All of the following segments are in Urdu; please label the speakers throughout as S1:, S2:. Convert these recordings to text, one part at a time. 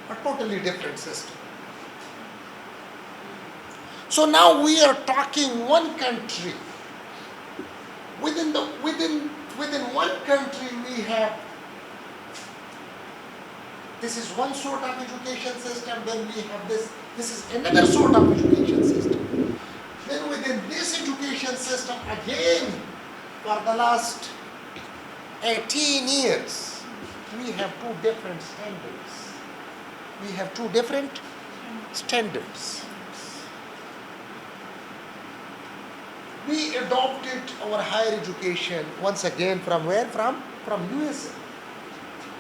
S1: a totally different system. So now we are talking one country. Within one country we have, this is one sort of education system, then we have this is another sort of education system. Then within this education system again, for the last 18 years, we have two different standards. We adopted our higher education once again from where? From USA.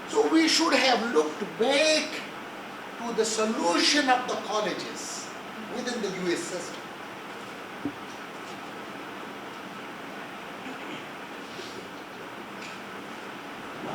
S1: So we should have looked back to the solution of the colleges within the US system.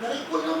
S1: curriculum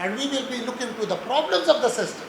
S1: and we will be looking to the problems of the system.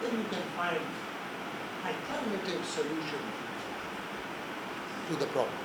S1: then you can find alternative solution to the problem.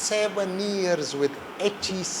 S1: 7 years with HEC.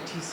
S1: HEC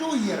S1: 2 year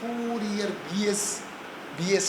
S1: 4 year BS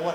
S1: our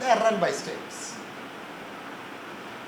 S1: they are run by states.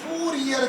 S1: 4 year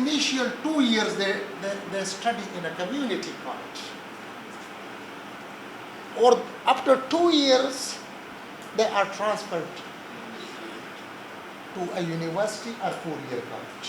S1: initial 2 years they study in a community college, or after 2 years they are transferred to a university or 4 year college.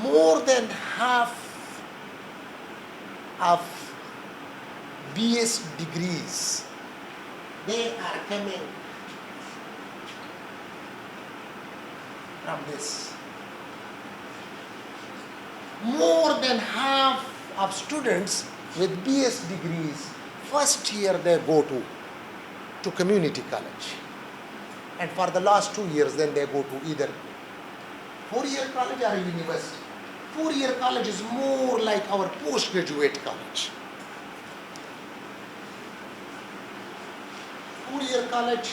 S1: More than half of BS degrees, they are coming from this. More than half of students with BS degrees, first year they go to community college, and for the last 2 years then they go to either 4 year college or a university. 4 year college is more like our postgraduate college. 4 year college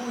S1: 2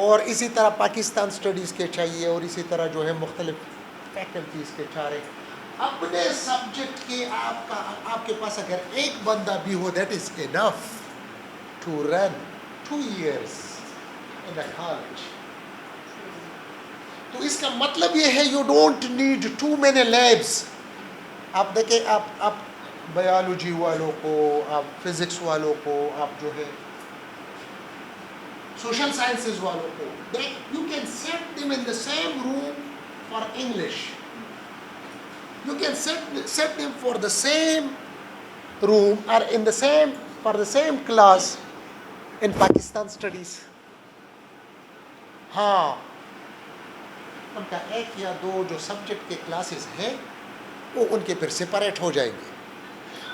S1: اور اسی طرح پاکستان اسٹڈیز کے چاہیے, اور اسی طرح جو ہے مختلف فیکلٹیز کے چارے. اپنے سبجیکٹ کے آپ کے پاس اگر ایک بندہ بھی ہو, that is enough to run 2 years in a college. تو اس کا مطلب یہ ہے you don't need too many labs. آپ دیکھیں, آپ بایولوجی والوں کو, آپ فزکس والوں کو, آپ جو ہے سوشل سائنسز والوں کو, you can set them in the same room for English. You can set them for the same room or for the same class in Pakistan studies. ہاں, ان کا 1 یا 2 جو سبجیکٹ کے کلاسز ہیں وہ ان کے پھر سپریٹ ہو جائیں گے.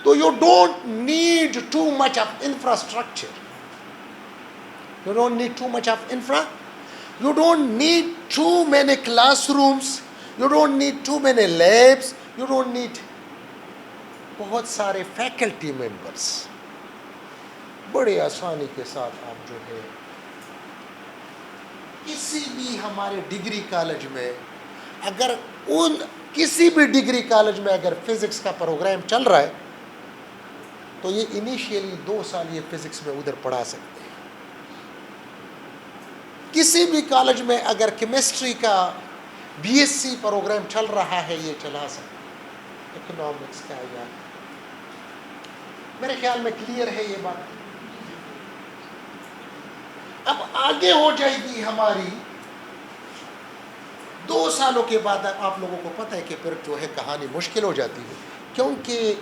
S1: تو you don't need too much of infrastructure. You don't need too much of infra. You don't need too many classrooms. You don't need too many labs. You don't need بہت سارے فیکلٹی ممبرس. بڑے آسانی کے ساتھ آپ جو ہے کسی بھی ہمارے ڈگری کالج میں, اگر کسی بھی ڈگری کالج میں اگر فزکس کا پروگرام چل رہا ہے تو یہ انیشیلی 2 سال یہ فزکس میں ادھر پڑھا سکتے ہیں. کسی بھی کالج میں اگر کیمسٹری کا BSc پروگرام چل رہا ہے یہ چلا سکتے ہیں. اکنامکس کا یا میرے خیال میں کلیئر ہے یہ بات. اب آگے ہو جائے گی ہماری 2 سالوں کے بعد. آپ لوگوں کو پتہ ہے کہ پھر جو ہے کہانی مشکل ہو جاتی ہے, کیونکہ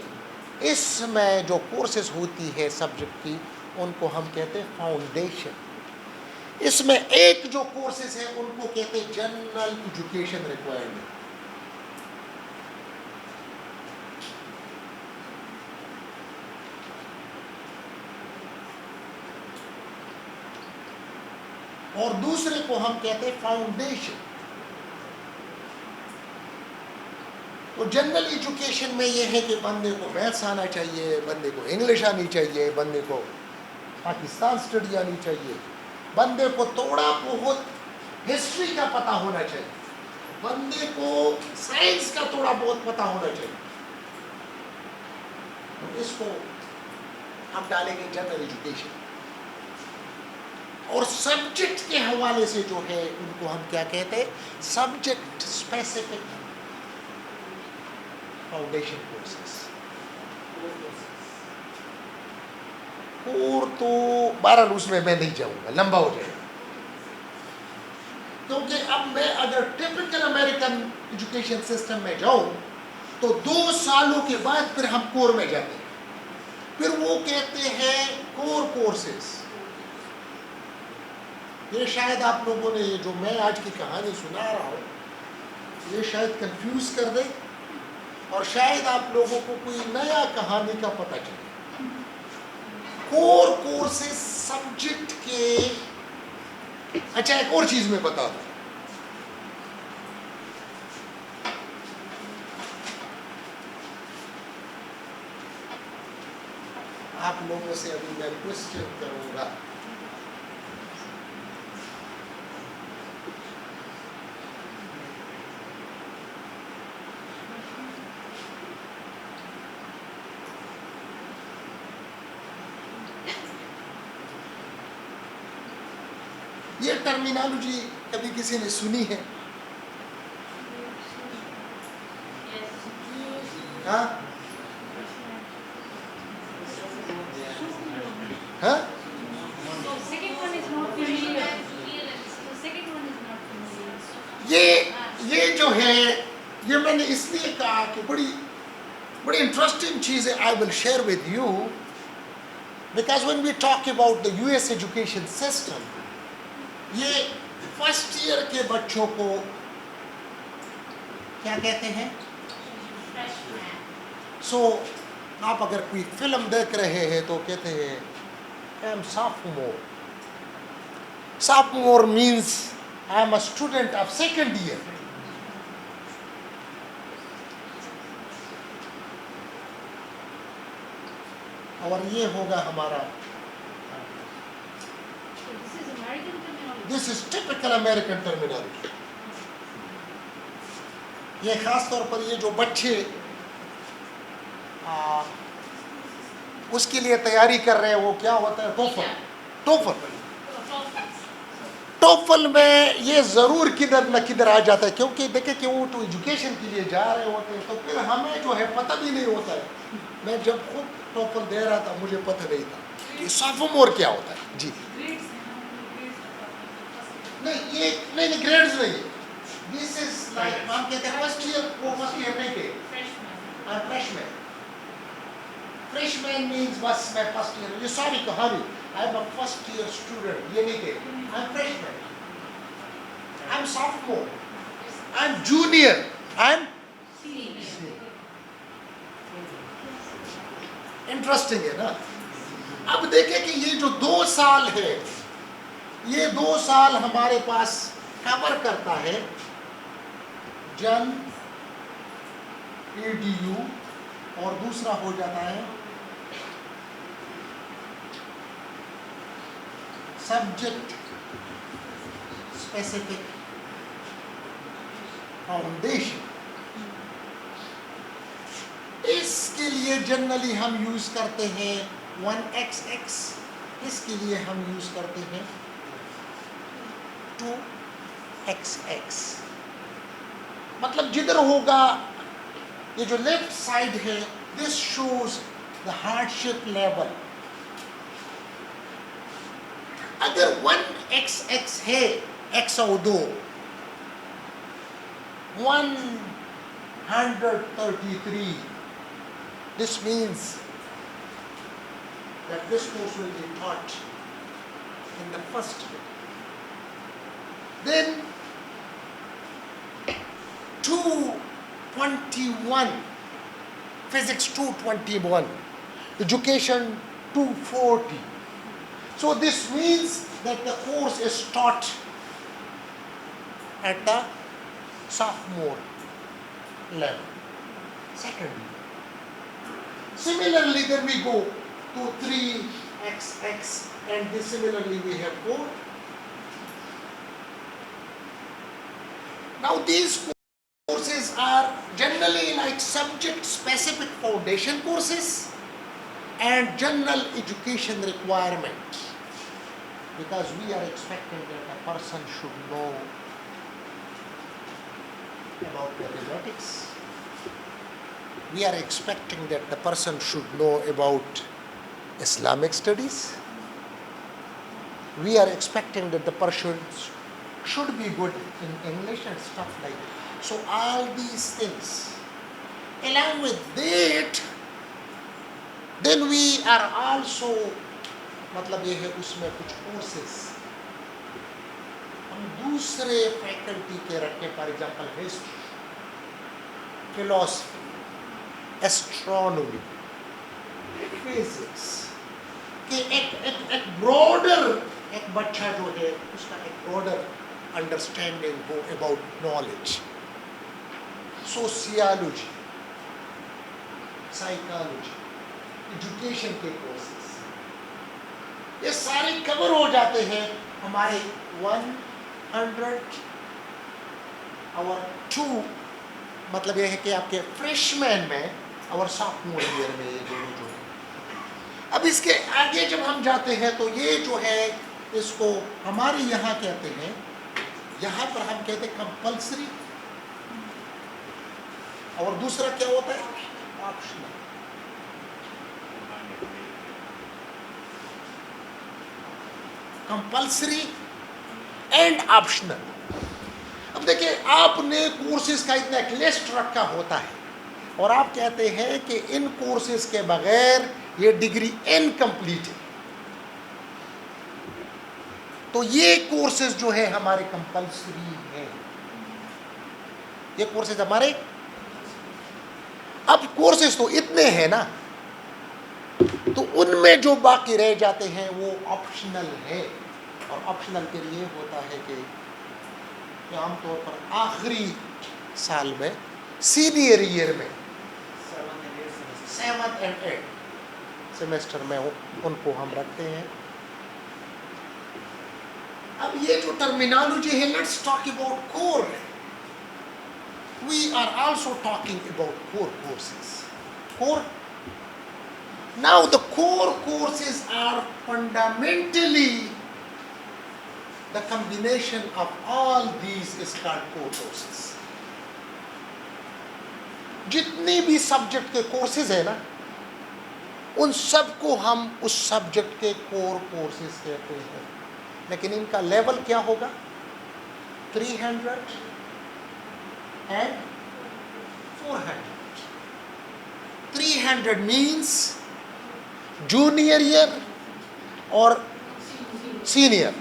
S1: اس میں جو کورسز ہوتی ہے سبجیکٹ کی ان کو ہم کہتے ہیں فاؤنڈیشن. اس میں ایک جو کورسز ہیں ان کو کہتے ہیں جنرل ایجوکیشن ریکوائرمنٹ. اور دوسرے کو ہم کہتے ہیں فاؤنڈیشن. تو جنرل ایجوکیشن میں یہ ہے کہ بندے کو میتھس آنا چاہیے, بندے کو انگلش آنی چاہیے, بندے کو پاکستان اسٹڈی آنی چاہیے, بندے کو تھوڑا بہت ہسٹری کا پتہ ہونا چاہیے, بندے کو سائنس کا تھوڑا بہت پتہ ہونا چاہیے. اس کو ہم ڈالیں گے جنرل ایجوکیشن. اور سبجیکٹ کے حوالے سے جو ہے ان کو ہم کیا کہتے ہیں, سبجیکٹ اسپیسیفک فاؤنڈیشن کورسز. اور تو بہرحال اس میں نہیں جاؤں گا, لمبا ہو جائے گا. کیونکہ اب میں اگر ٹپیکل امریکن ایجوکیشن سسٹم میں جاؤں تو 2 سالوں کے بعد پھر ہم کور میں جاتے ہیں. پھر وہ کہتے ہیں کور کورسز. یہ شاید آپ لوگوں نے یہ جو میں آج کی کہانی سنا رہا ہوں یہ شاید کنفیوز کر دے, اور شاید آپ لوگوں کو کوئی نیا کہانی کا پتہ چلے. کور کورسز سبجیکٹ کے. اچھا ایک اور چیز میں بتا دوں, آپ لوگوں سے ابھی میں کوسچن کروں گا. یہ ٹرمینالوجی کبھی کسی نے سنی ہے؟ ہاں ہاں, یہ جو ہے یہ میں نے اس لیے کہا کہ بڑی انٹرسٹنگ چیز ہے. I will share with you because when we talk about the US education system, یہ فرسٹ ایئر کے بچوں کو کیا کہتے ہیں. سو آپ اگر کوئی فلم دیکھ رہے ہیں تو کہتے ہیں I am sophomore. Sophomore means I am a student of second year. اور یہ ہوگا ہمارا This is typical American terminology. یہ خاص طور پر یہ جو بچے اس کے لیے تیاری کر رہے ہیں وہ کیا ہوتا ہے ٹوفل میں یہ ضرور کدھر نہ کدھر آ جاتا ہے کیونکہ دیکھیں کہ وہ تو ایجوکیشن کے لیے جا رہے ہوتے ہیں تو پھر ہمیں جو ہے پتہ بھی نہیں ہوتا ہے. میں جب خود ٹوفل دے رہا تھا مجھے پتہ نہیں تھا کہ سافومور کیا ہوتا ہے. جی نہیں گریڈز نہیں. This is like ہم کہتے ہیں فرسٹ ایئر وہ فرسٹ ایئر نہیں کہ freshman. Freshman means بس میں فرسٹ ایئر یہ ساری کہانی I'm a first year student یہ نہیں کہ I'm freshman, I'm sophomore, I'm junior, I'm interesting ہے نا. اب دیکھیں کہ یہ جو 2 سال ہے یہ 2 سال ہمارے پاس کور کرتا ہے جن EDU اور دوسرا ہو جاتا ہے سبجیکٹ اسپیسیفک فاؤنڈیشن. اس کے لیے جنرلی ہم یوز کرتے ہیں 1XX, اس کے لیے ہم یوز کرتے ہیں 2XX. مطلب جدھر ہوگا یہ جو لیفٹ سائڈ ہے this shows the hardship level. اگر 1XX ہے 102 133, this means that this course will be taught in the first grade. Then 221, physics 221, education 240. So this means that the course is taught at the sophomore level, second year. Similarly, then we go to 3XX, and this similarly we have 4. Now these courses are generally like subject-specific foundation courses and general education requirements, because we are expecting that a person should know about mathematics. We are expecting that the person should know about Islamic studies. We are expecting that the person should be good in English and stuff like that. So all these things, along with that, then we are also, مطلب یہ ہے اس میں کچھ کورسز ہم دوسرے فیکلٹی کے رکھیں. For example history, philosophy, astronomy, physics, کہ ایک براڈر ایک بچہ جو ہے اس کا ایک براڈر انڈرسٹینڈنگ ہو about knowledge. Sociology, psychology, education کے کورسز یہ سارے کور ہو جاتے ہیں ہمارے 102. مطلب یہ ہے کہ آپ کے فریشمین میں اور سافٹمور ایئر میں یہ دونوں جو ہیں. اب اس کے آگے جب ہم جاتے ہیں تو یہ جو ہے اس کو ہمارے یہاں کہتے ہیں, یہاں پر ہم کہتے ہیں کمپلسری, اور دوسرا کیا ہوتا ہے آپشنل. Compulsory and optional. اب دیکھیں آپ نے کورسز کا اتنا ایک لسٹ رکھا ہوتا ہے اور آپ کہتے ہیں کہ ان کورسز کے بغیر یہ ڈگری انکمپلیٹ ہے. تو یہ کورسز جو ہے ہمارے کمپلسری ہیں, یہ کورسز ہمارے. اب کورسز تو اتنے ہیں نا, تو ان میں جو باقی رہ جاتے ہیں وہ آپشنل ہے. اور آپشنل کے لیے ہوتا ہے کہ عام طور پر آخری سال میں سینئر ایئر میں 7th and 8th سیمسٹر میں ان کو ہم رکھتے ہیں. اب یہ جو ٹرمینالوجی ہے, let's talk about core. We are also talking about core courses. Core. Now the core courses are fundamentally the combination of all these is called core courses. جتنی بھی سبجیکٹ کے کورسز ہیں نا, ان سب کو ہم اس سبجیکٹ کے کور کورسز کہتے ہیں. لیکن ان کا لیول کیا ہوگا؟ 300 and 400. 300 means junior year or senior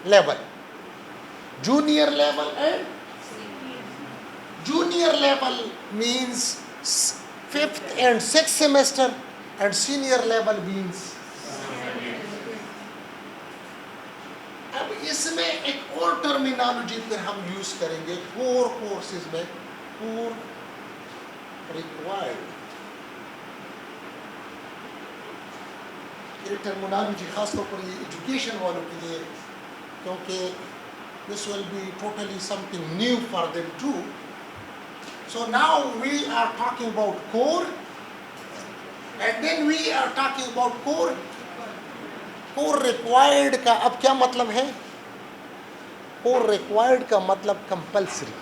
S1: level. Junior level and junior level means 5th and 6th semester, and senior level means. اب اس میں ایک اور ٹرمینالوجی پھر ہم یوز کریں گے کور کورسز میں, کور ریکوائرڈ. یہ ٹرمینالوجی خاص طور پر یہ ایجوکیشن والوں کے لیے, کیونکہ this will be totally something new for them too. So now we are talking about core, and then we are talking about core required کا اب کیا مطلب ہے؟ core required کا مطلب compulsory,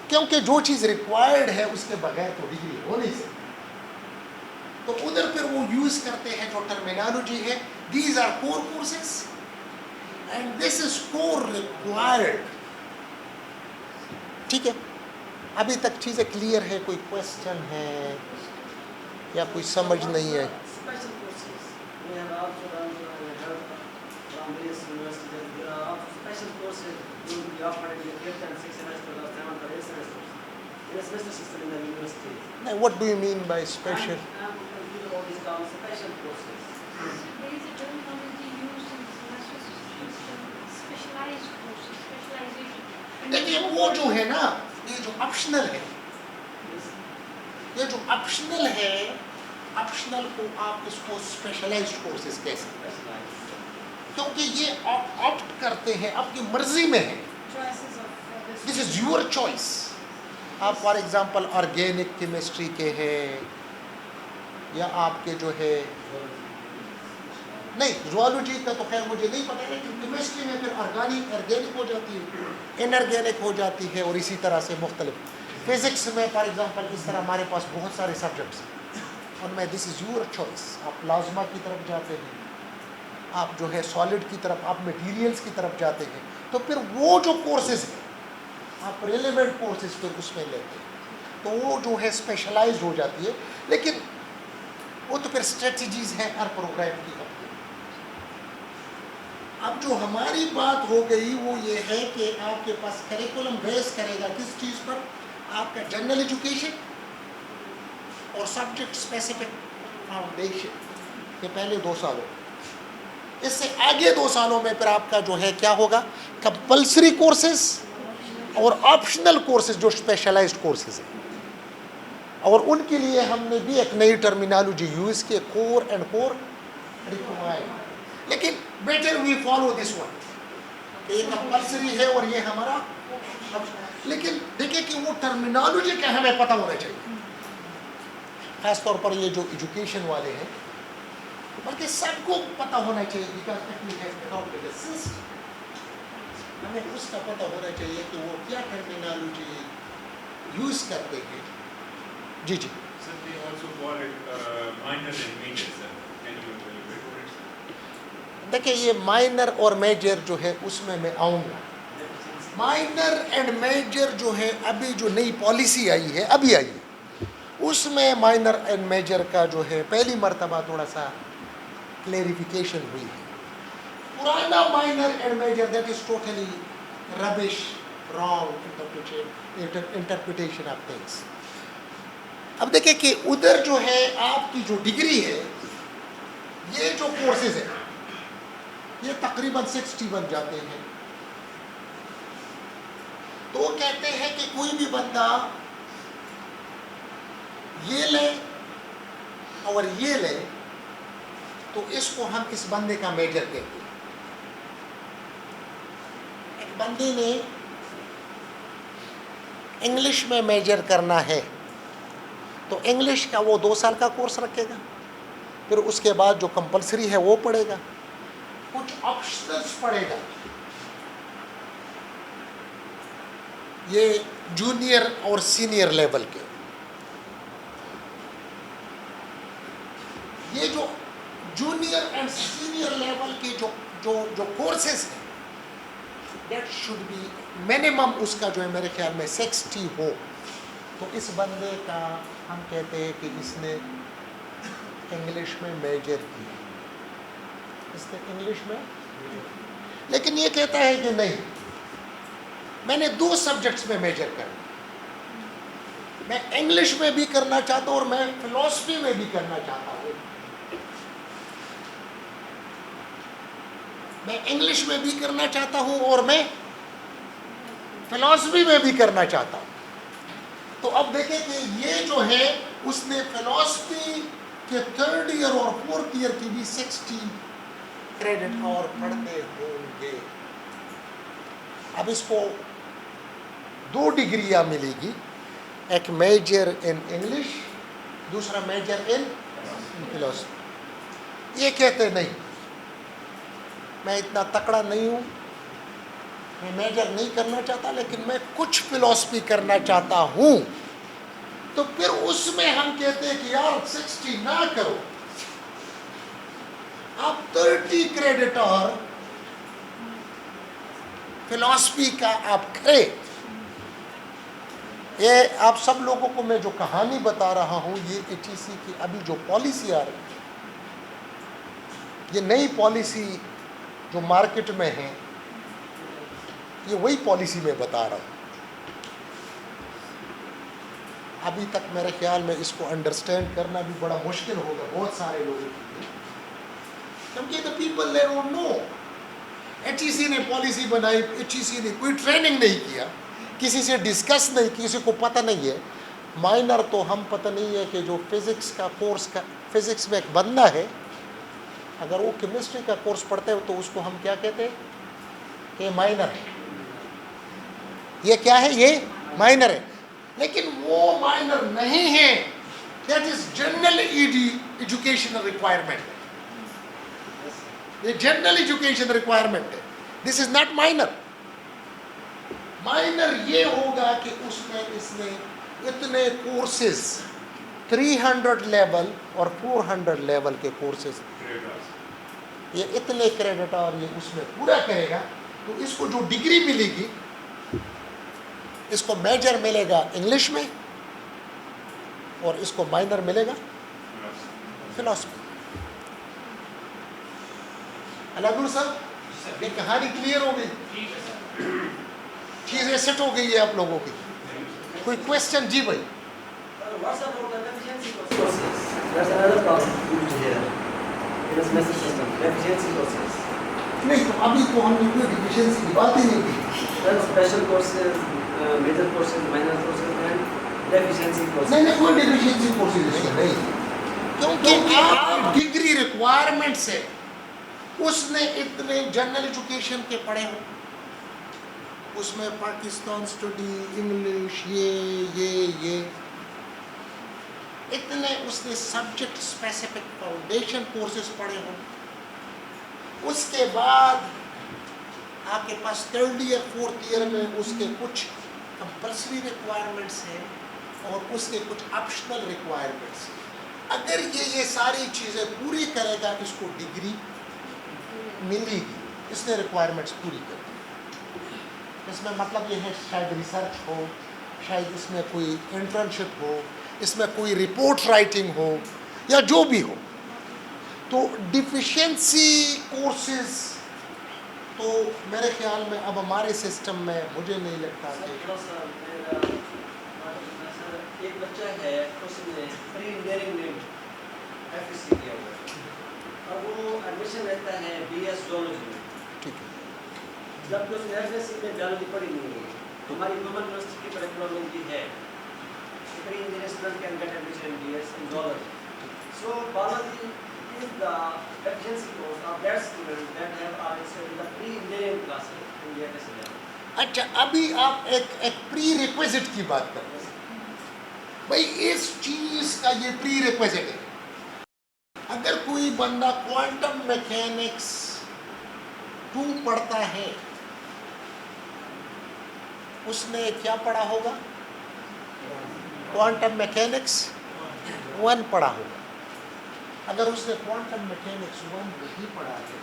S1: کیونکہ جو چیز ریکوائرڈ ہے اس کے بغیر تو ڈگری ہو نہیں سکتی. تو ادھر پھر وہ یوز کرتے ہیں جو ٹرمینالوجی ہے, these are core courses and this is core required. ٹھیک ہے, ابھی تک چیزیں کلیئر ہے؟ کوئی کوشچن ہے یا کوئی سمجھ نہیں ہے؟ What do you mean by special? دیکھیے وہ جو ہے نا, یہ جو آپشنل ہے, یہ جو آپشنل ہے, آپشنل کو آپ اس کو اسپیشلائزڈ کورسز کہہ سکتے ہیں, کیونکہ یہ آپ آپٹ کرتے ہیں, آپ کی مرضی میں ہے. This is your choice. آپ فار ایگزامپل آرگینک کیمسٹری کے ہیں, یا آپ کے جو ہے نہیں زوالوجی کا تو خیر مجھے نہیں پتا, لیکن کیمسٹری میں پھر آرگینک ہو جاتی ہے, انارگینک ہو جاتی ہے, اور اسی طرح سے مختلف. فزکس میں فار ایگزامپل اس طرح ہمارے پاس بہت سارے سبجیکٹس ہیں, اور میں دس از یور چوائس. آپ پلازما کی طرف جاتے ہیں, آپ جو ہے سالڈ کی طرف, آپ میٹیریلز کی طرف جاتے ہیں, تو پھر وہ جو کورسز ہیں آپ ریلیونٹ کورسز پھر اس میں لیتے ہیں, تو وہ جو ہے اسپیشلائزڈ ہو جاتی ہے. لیکن وہ تو پھر اسٹریٹجیز ہیں ہر پروگرام کی. اب جو ہماری بات ہو گئی وہ یہ ہے کہ آپ کے پاس کریکولم بیس کرے گا کس چیز پر؟ آپ کا جنرل ایجوکیشن اور سبجیکٹ اسپیسیفک فاؤنڈیشن کے پہلے 2 سالوں. اس سے آگے 2 سالوں میں پھر آپ کا جو ہے کیا ہوگا؟ کمپلسری کورسز اور آپشنل کورسز جو اسپیشلائزڈ کورسز ہیں. اور ان کے لیے ہم نے بھی ایک نئی ٹرمینالوجی یوز کی, کور اینڈ کور ریکوائرڈ. لیکن better we follow this one, یہ کمپلسری ہے اور یہ ہمارا. لیکن دیکھیں کہ وہ ٹرمینالوجی کا ہمیں پتہ ہونا چاہیے, خاص طور پر یہ جو ایجوکیشن والے ہیں, بلکہ سب کو پتہ ہونا چاہیے. ہمیں اس کا پتہ ہونا چاہیے کہ وہ کیا ٹرمینالوجی یوز کرتے ہیں. جی جی دیکھیں, یہ مائنر اور میجر جو ہے اس میں آؤں گا. مائنر اینڈ میجر جو ہے ابھی جو نئی پالیسی آئی ہے, ابھی آئی ہے, اس میں مائنر اینڈ میجر کا جو ہے پہلی مرتبہ تھوڑا سا کلیریفیکیشن ہوئی ہے. پرانا minor and major that is totally rubbish, wrong interpretation of things. اب دیکھیں کہ ادھر جو ہے آپ کی جو ڈگری ہے, یہ جو کورسز ہیں یہ تقریباً 60 بن جاتے ہیں. تو وہ کہتے ہیں کہ کوئی بھی بندہ یہ لے اور یہ لے تو اس کو ہم اس بندے کا میجر کہتے ہیں. بندے نے انگلش میں میجر کرنا ہے تو انگلش کا وہ 2 سال کا کورس رکھے گا, پھر اس کے بعد جو کمپلسری ہے وہ پڑھے گا, کچھ آپشنلس پڑھے گا. یہ جونیئر اور سینئر لیول کے, یہ جو جونیئر اینڈ سینئر لیول کے جو کورسز ہیں دیٹ شوڈ بی منیمم, اس کا جو ہے میرے خیال میں 60 ہو. تو اس بندے کا ہم کہتے ہیں کہ اس نے انگلش میں میجر کیا, اس نے انگلش میں, لیکن یہ کہتا ہے کہ نہیں میں نے 2 سبجیکٹس میں میجر کرنا, میں انگلش میں بھی کرنا چاہتا ہوں اور میں فلسفی میں بھی کرنا چاہتا ہوں, میں انگلش میں بھی کرنا چاہتا ہوں اور میں فلسفی میں بھی کرنا چاہتا ہوں. تو اب دیکھیں کہ یہ جو ہے اس نے فلسفی کے 3rd ایئر اور 4th ایئر کی بھی 60 کریڈٹ اور پڑھتے ہوں گے. اب اس کو 2 ڈگریاں ملے گی, ایک میجر ان انگلش, دوسرا میجر ان فلسفی. یہ کہتے نہیں میں اتنا تکڑا نہیں ہوں, میں میجر نہیں کرنا چاہتا لیکن میں کچھ فلسفی کرنا چاہتا ہوں, تو پھر اس میں ہم کہتے ہیں کہ یار 60 نہ کرو, آپ 30 کریڈٹ اور فلسفی کا آپ کرے. یہ آپ سب لوگوں کو میں جو کہانی بتا رہا ہوں, یہ HEC کی ابھی جو پالیسی آ رہی ہے, یہ نئی پالیسی جو مارکیٹ میں ہے, یہ وہی پالیسی میں بتا رہا ہوں. ابھی تک میرے خیال میں اس کو انڈرسٹینڈ کرنا بھی بڑا مشکل ہوگا بہت سارے لوگوں کے لیے, کیونکہ the people they don't know. HEC نے پالیسی بنائی, HEC نے کوئی ٹریننگ نہیں کیا, کسی سے ڈسکس نہیں, کسی کو پتہ نہیں ہے. مائنر تو ہم پتہ نہیں ہے کہ جو فزکس کا کورس کا, فزکس میں ایک بندہ ہے, اگر وہ کیمسٹری کا کورس پڑھتے ہو تو اس کو ہم کیا کہتے ہیں کہ مائنر ہے. یہ کیا ہے, یہ مائنر ہے, لیکن وہ مائنر نہیں ہے. That is general educational requirement, یہ جنرل ایجوکیشن ریکوائرمنٹ ہے. This is not minor. Minor یہ ہوگا کہ اس میں اس نے اتنے کورسز 300 لیول اور 400 لیول کے کورسز, یہ اتنے کریڈٹ اور یہ اس میں پورا کرے گا, تو اس کو جو ڈگری ملے گی, اس کو میجر ملے گا انگلش میں اور اس کو مائنر ملے گا فلسفی. الحمد صاحب یہ کہانی کلیئر ہو گئی, چیزیں سیٹ ہو گئی ہے آپ لوگوں کی. کوئی کوشچن؟ جی بھائی. نہیں تو ابھی تو ہم نے کوئی ڈیفیشنسی کی بات ہی نہیں کی. نہیں کوئی ڈیفیشنسی کورسز نہیں, کیونکہ آپ ڈگری ریکوائرمنٹ سے اس نے اتنے جنرل ایجوکیشن کے پڑھے ہو, اس میں پاکستان اسٹڈی, انگلش, یہ اتنے اس نے سبجیکٹ اسپیسیفک فاؤنڈیشن کورسز پڑھے ہوں. اس کے بعد آپ کے پاس 3rd ایئر 4th ایئر میں اس کے کچھ کمپلسری ریکوائرمنٹس ہیں اور اس کے کچھ آپشنل ریکوائرمنٹس ہیں. اگر یہ ساری چیزیں پوری کرے گا اس کو ڈگری ملے گی. اس نے ریکوائرمنٹس پوری کر دی. اس میں مطلب یہ ہے شاید ریسرچ ہو, شاید اس میں کوئی انٹرنشپ ہو, اس میں کوئی رپورٹ رائٹنگ ہو یا جو بھی ہو. تو ڈیفیشنسی کورسز تو میرے خیال میں اب ہمارے سسٹم میں مجھے نہیں لگتا کہ
S2: ایک بچہ ہے اس نے پری انجینئرنگ میں FSc کیا ہوا ہے, اب وہ ایڈمیشن رہتا ہے BS زولوجی میں.
S1: ٹھیک ہے,
S2: جب کہ اس نے FSc میں بیولوجی پڑھی نہیں ہے. ہماری وومن یونیورسٹی کی کریکولم میں بھی ہے pre engineer student can get admission in BS in zoology. So biology is the efficiency course of that student that have are in the pre-engineering classes in the FSc level.
S1: اچھا ابھی آپ ایک پری ریکویزٹ کی بات کر رہے ہیں بھائی اس چیز کا یہ پری ریکویزٹ ہے. اگر کوئی بندہ کوانٹم میکینکس 2 پڑھتا ہے اس نے کیا پڑھا ہوگا؟ کوانٹم میکینکس 1 پڑھا ہوگا. اگر اس نے کوانٹم میکینکس 1 نہیں پڑھا ہے،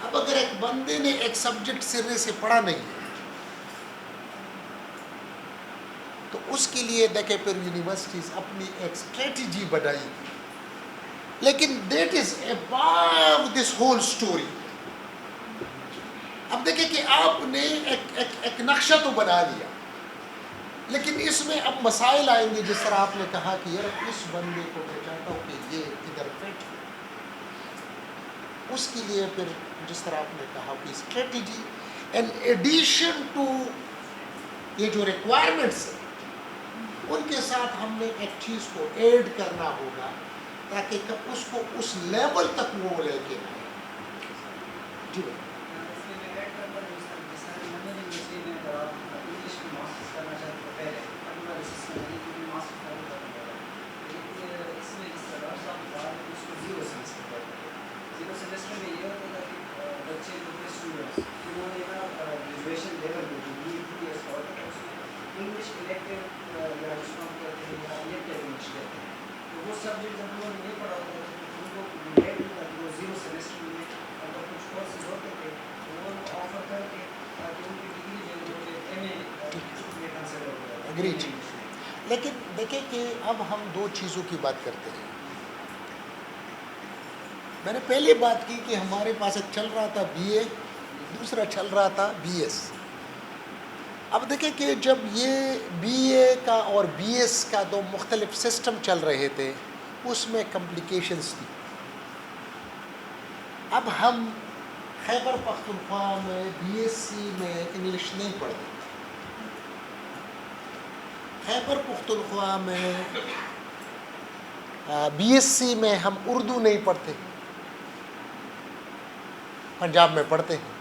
S1: اب اگر ایک بندے نے ایک سبجیکٹ سرے سے پڑھا نہیں ہے تو اس کے لیے دیکھیں پھر یونیورسٹیز اپنی ایک اسٹریٹجی بنائی گی، لیکن that is about this whole story. اب دیکھیں کہ آپ نے ایک نقشہ تو بنا لیا، لیکن اس میں اب مسائل آئیں گے. جس طرح آپ نے کہا کہ یار اس بندے کو میں چاہتا ہوں کہ یہ ادھر فٹ، اس کے لیے پھر جس طرح آپ نے کہا کہ اسٹریٹجی ان ایڈیشن ٹو یہ جو ریکوائرمنٹس ہیں ان کے ساتھ ہم نے ایک چیز کو ایڈ کرنا ہوگا تاکہ اس کو اس لیول تک وہ لے کے آئے. جی بھائی
S2: وہ سبجیکٹ جب انہوں نے نہیں پڑھا ہوتا تھا تو ان کو لیٹ ہوتا تھا، وہ 0 سیمسٹر میں اگر کچھ کورسز ہوتے تھے تو وہ ان کو آفر کر کے تاکہ ان کی ڈگری جو ہے ایم اے میں کنسیڈر ہوتا ہے.
S1: اگریڈ. لیکن دیکھیں کہ اب ہم 2 چیزوں کی بات کرتے ہیں. میں نے پہلے بات کی کہ ہمارے پاس ایک چل رہا تھا بی اے، دوسرا چل رہا تھا بی ایس. اب دیکھیں کہ جب یہ بی اے کا اور بی ایس کا 2 مختلف سسٹم چل رہے تھے اس میں کمپلیکیشنز تھی. اب ہم خیبر پختونخوا میں بی ایس سی میں انگلش نہیں پڑھتے، خیبر پختونخوا میں بی ایس سی میں ہم اردو نہیں پڑھتے، پنجاب میں پڑھتے ہیں.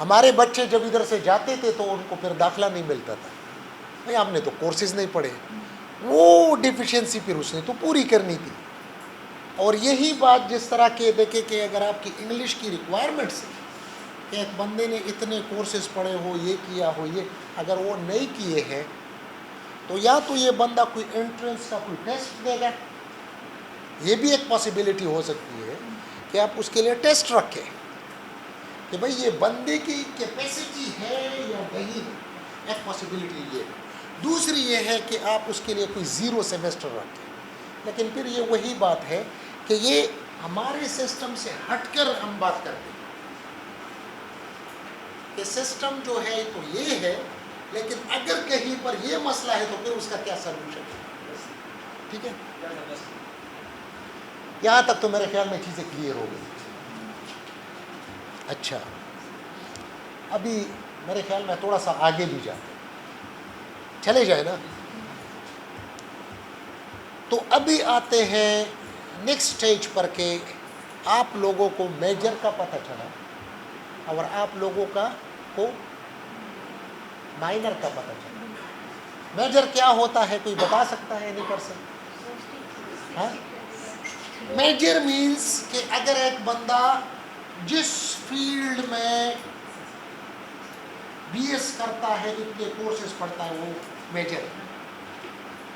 S1: ہمارے بچے جب ادھر سے جاتے تھے تو ان کو پھر داخلہ نہیں ملتا تھا، بھائی آپ نے تو کورسز نہیں پڑھے. وہ ڈیفیشنسی پھر اس نے تو پوری کرنی تھی. اور یہی بات جس طرح کے دیکھیں کہ اگر آپ کی انگلش کی ریکوائرمنٹس ہے کہ ایک بندے نے اتنے کورسز پڑھے ہو، یہ کیا ہو، یہ اگر وہ نہیں کیے ہیں تو یا تو یہ بندہ کوئی انٹرنس کا کوئی ٹیسٹ دے گا، یہ بھی ایک پاسبلٹی ہو سکتی ہے کہ آپ اس کے لیے ٹیسٹ رکھیں کہ بھئی یہ بندے کی کیپیسٹی ہے یا نہیں ہے. ایک پاسبلٹی یہ ہے. دوسری یہ ہے کہ آپ اس کے لیے کوئی 0 سیمسٹر رکھیں. لیکن پھر یہ وہی بات ہے کہ یہ ہمارے سسٹم سے ہٹ کر ہم بات کرتے ہیں کہ سسٹم جو ہے تو یہ ہے، لیکن اگر کہیں پر یہ مسئلہ ہے تو پھر اس کا کیا سلوشن ہے. ٹھیک ہے، یہاں تک تو میرے خیال میں چیزیں کلیئر ہو گئی. اچھا ابھی میرے خیال میں تھوڑا سا آگے بھی جاتے چلے جائے نا. تو ابھی آتے ہیں نیکسٹ سٹیج پر کہ آپ لوگوں کو میجر کا پتہ چلا اور آپ لوگوں کو مائنر کا پتہ چلا. میجر کیا ہوتا ہے کوئی بتا سکتا ہے؟ نہیں کر سکتا. ہاں میجر مینس کہ اگر ایک بندہ جس فیلڈ میں بی ایس کرتا ہے، اتنے کورسز پڑھتا ہے، وہ میجر ہے.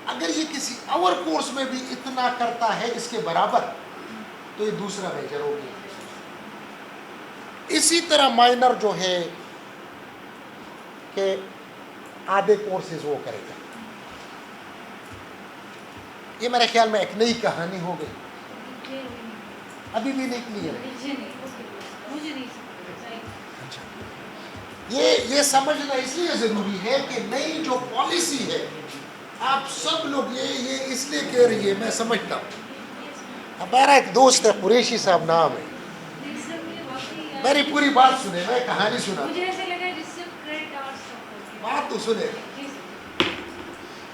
S1: اگر یہ کسی اور کورس میں بھی اتنا کرتا ہے اس کے برابر تو یہ دوسرا میجر ہو گیا. اسی طرح مائنر جو ہے کہ آدھے کورسز وہ کرے گا. یہ میرے خیال میں ایک نئی کہانی ہو گئی. ابھی بھی نہیں کلیئر ہے. یہ سمجھنا اس لیے ضروری ہے کہ نئی جو پالیسی ہے آپ سب لوگ یہ اس لیے کہہ رہی ہے، میں سمجھتا ہوں. ہمارا ایک دوست ہے قریشی صاحب نام ہے، میری پوری بات سنیں، میں کہانی سنا بات تو سنیں.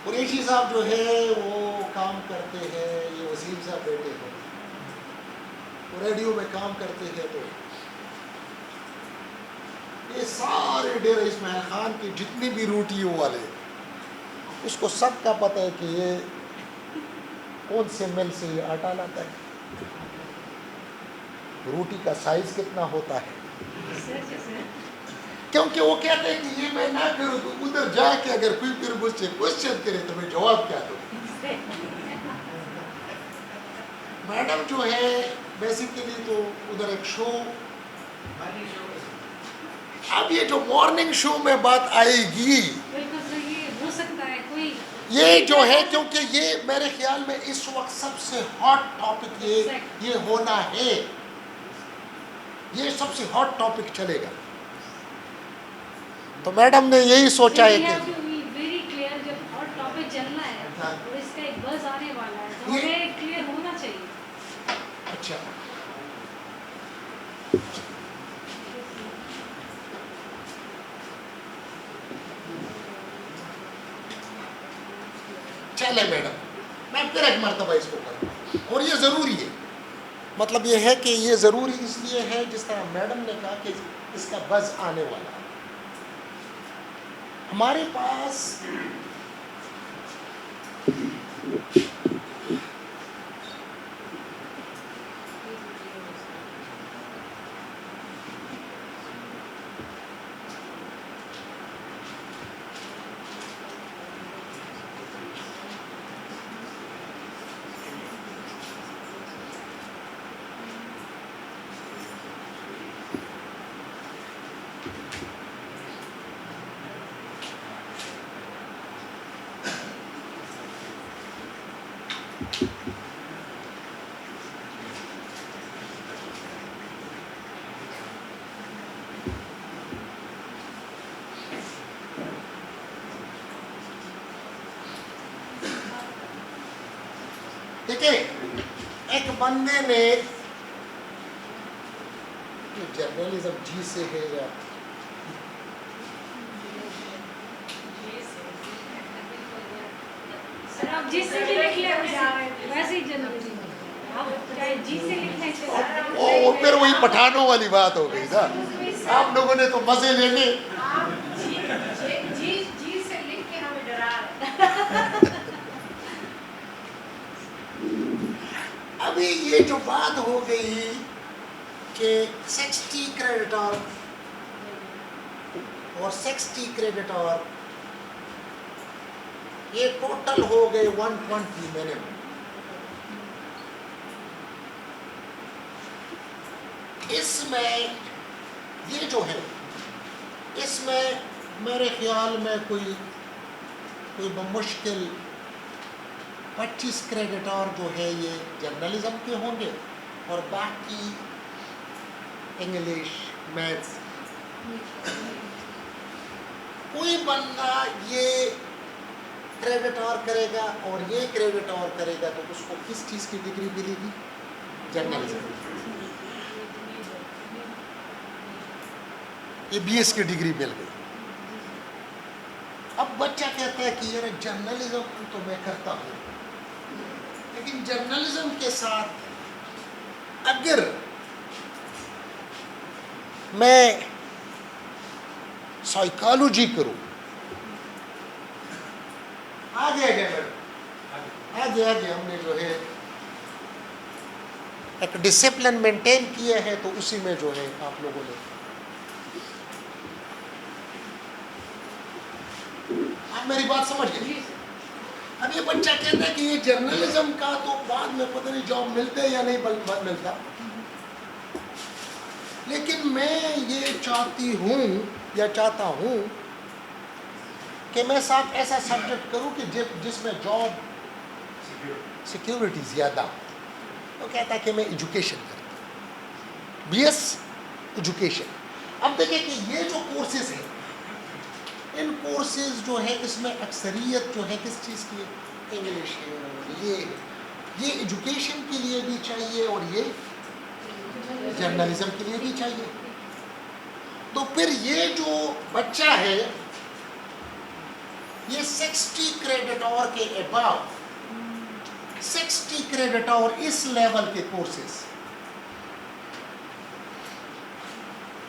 S1: قریشی صاحب جو ہے وہ کام کرتے ہیں، یہ وسیم صاحب بیٹے ہیں، وہ ریڈیو میں کام کرتے ہیں. تو یہ سارے ڈیرہ اسماعیل خان کے جتنے بھی روٹیوں والے اس کو سب کا پتہ ہے کہ یہ کون سے مل سے یہ آٹا لاتا ہے، روٹی کا سائز کتنا ہوتا ہے، کیونکہ وہ کہتے ہیں کہ یہ میں نہ کروں تو ادھر جا کے اگر کوئی پھر مجھ سے کوشچن کرے تو میں جواب کیا دوں۔ میڈم جو ہے بیسیکلی تو ادھر ایک شو، اب یہ جو مارننگ شو میں بات آئے گی
S3: ہو سکتا ہے کوئی
S1: یہ جو ہے، کیونکہ یہ میرے خیال میں اس وقت سب سے ہاٹ ٹاپک یہ ہونا ہے، یہ سب سے ہاٹ ٹاپک چلے گا، تو میڈم نے یہی سوچا ہے کہ
S3: ویری کلیئر جب ہاٹ ٹاپک چلنا ہے اور اس کا ایک بز آنے والا ہے تو ہمیں کلیئر ہونا چاہیے۔
S1: اچھا چلے میڈم، میں پھر ایک مرتبہ اس کو کروں، اور یہ ضروری ہے، مطلب یہ ہے کہ یہ ضروری اس لیے ہے جس طرح میڈم نے کہا کہ اس کا بز آنے والا ہے۔ ہمارے پاس دیکھیں ایک بندے نے جرنلزم جی سے ہے یا
S3: سر آپ جس سے بھی لکھ لیں ویسے ہی جرنلزم آپ چاہے جی سے لکھیں
S1: وہ پھر وہی پٹھانوں والی بات ہو گئی نا، آپ لوگوں نے تو مزے لے لے۔
S3: جی سے لکھ کے ہمیں ڈرا رہے۔
S1: ابھی یہ جو بات ہو گئی کہ 60 کریڈٹر اور 60 کریڈٹر یہ ٹوٹل ہو گئے 120 منیمم۔ اس میں یہ جو ہے اس میں میرے خیال میں کوئی بمشکل 25 کریڈٹر جو ہے یہ جرنلزم کے ہوں گے اور باقی انگلش میتھس۔ کوئی بندہ یہ کریڈٹ اور کرے گا اور یہ کریڈٹ اور کرے گا تو اس کو کس چیز کی ڈگری ملے گی؟ جرنلزم، یہ بی ایس کی ڈگری مل گئی۔ اب بچہ کہتا ہے کہ یار جرنلزم تو میں کرتا ہوں، لیکن جرنلزم کے ساتھ اگر میں سائیکالوجی کروں، آگے ہم نے جو ہے ایک ڈسپلن مینٹین کیا ہے تو اسی میں جو ہے آپ لوگوں نے آپ میری بات سمجھ گئے۔ اب یہ بچہ کہتا ہے کہ یہ جرنلزم کا تو بعد میں پتہ نہیں جاب ملتا ہے یا نہیں ملتا، لیکن میں یہ چاہتا ہوں کہ میں ساتھ ایسا سبجیکٹ کروں کہ جس میں جاب سیکیورٹی زیادہ ہو۔ تو کہتا ہے کہ میں ایجوکیشن کرتا ہوں، بی ایس ایجوکیشن۔ اب دیکھیں کہ یہ جو کورسز ہیں، ان کورسز جو ہے اس میں اکثریت جو ہے کس چیز کی ہے؟ انگلش ہے۔ یہ ایجوکیشن کے لیے بھی چاہیے اور یہ جرنلزم کے لیے بھی چاہیے۔ تو پھر یہ جو بچہ ہے یہ 60 کریڈٹ اور کے اباؤ 60 کریڈٹ اور اس لیول کے courses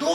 S1: 2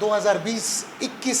S1: 2020-21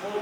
S2: 4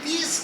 S1: 30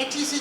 S1: HEC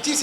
S1: HEC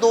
S1: 2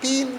S1: 3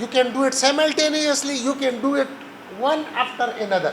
S1: You can do it simultaneously, you can do it one after another.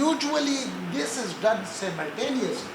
S1: usually this is done simultaneously.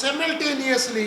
S1: simultaneously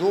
S1: 2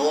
S1: 2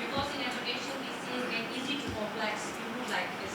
S4: Because in education these things get easy to complex. You do like this.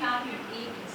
S4: Target aim is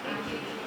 S4: education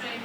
S4: trend.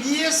S1: BS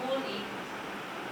S4: Goal aim.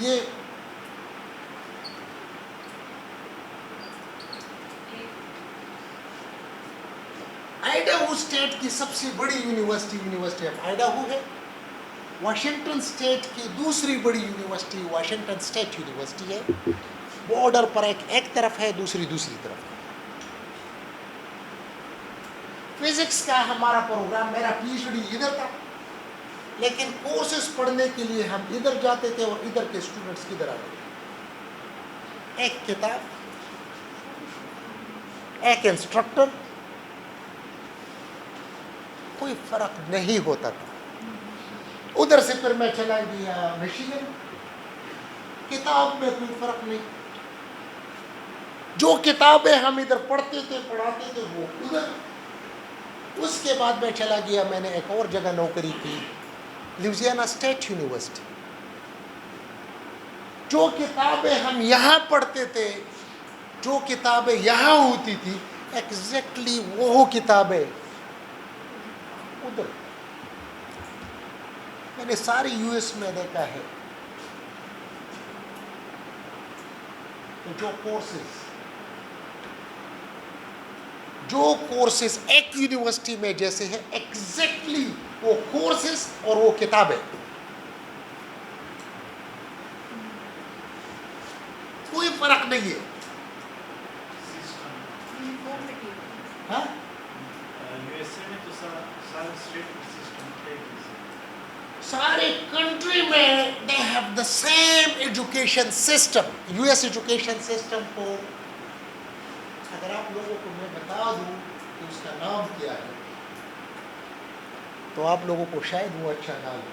S1: یہ آئیڈاہو اسٹیٹ کی سب سے بڑی یونیورسٹی آف آئیڈاہو ہے. واشنگٹن اسٹیٹ کی دوسری بڑی یونیورسٹی واشنگٹن اسٹیٹ یونیورسٹی ہے. بارڈر پر ایک طرف ہے, دوسری طرف ہے. فزکس کا ہمارا پروگرام, میرا پی ایچ ڈی ادھر تھا, لیکن کورسز پڑھنے کے لیے ہم ادھر جاتے تھے اور ادھر کے اسٹوڈنٹس کدھر آتے تھے. ایک کتاب, ایک انسٹرکٹر, کوئی فرق نہیں ہوتا تھا. ادھر سے پھر میں چلا گیا مشیگن, کتاب میں کوئی فرق نہیں. جو کتابیں ہم ادھر پڑھتے تھے پڑھاتے تھے وہ ادھر. اس کے بعد میں چلا گیا, میں نے ایک اور جگہ نوکری کی, لیوزیانا اسٹیٹ یونیورسٹی. جو کتابیں ہم یہاں پڑھتے تھے, جو کتابیں یہاں ہوتی تھی, ایگزیکٹلی وہ کتابیں ادھر. میں نے ساری یو ایس میں دیکھا ہے کہ جو کورسز ایک یونیورسٹی میں جیسے ہے, ایگزیکٹلی وہ کورسز اور وہ کتابیں کوئی فرق نہیں ہے. ہاں سارے کنٹری میں they have the same education system. U S education system کو اگر آپ لوگوں کو میں بتا دوں کہ اس کا نام کیا ہے تو آپ لوگوں کو شاید وہ اچھا نام ہو.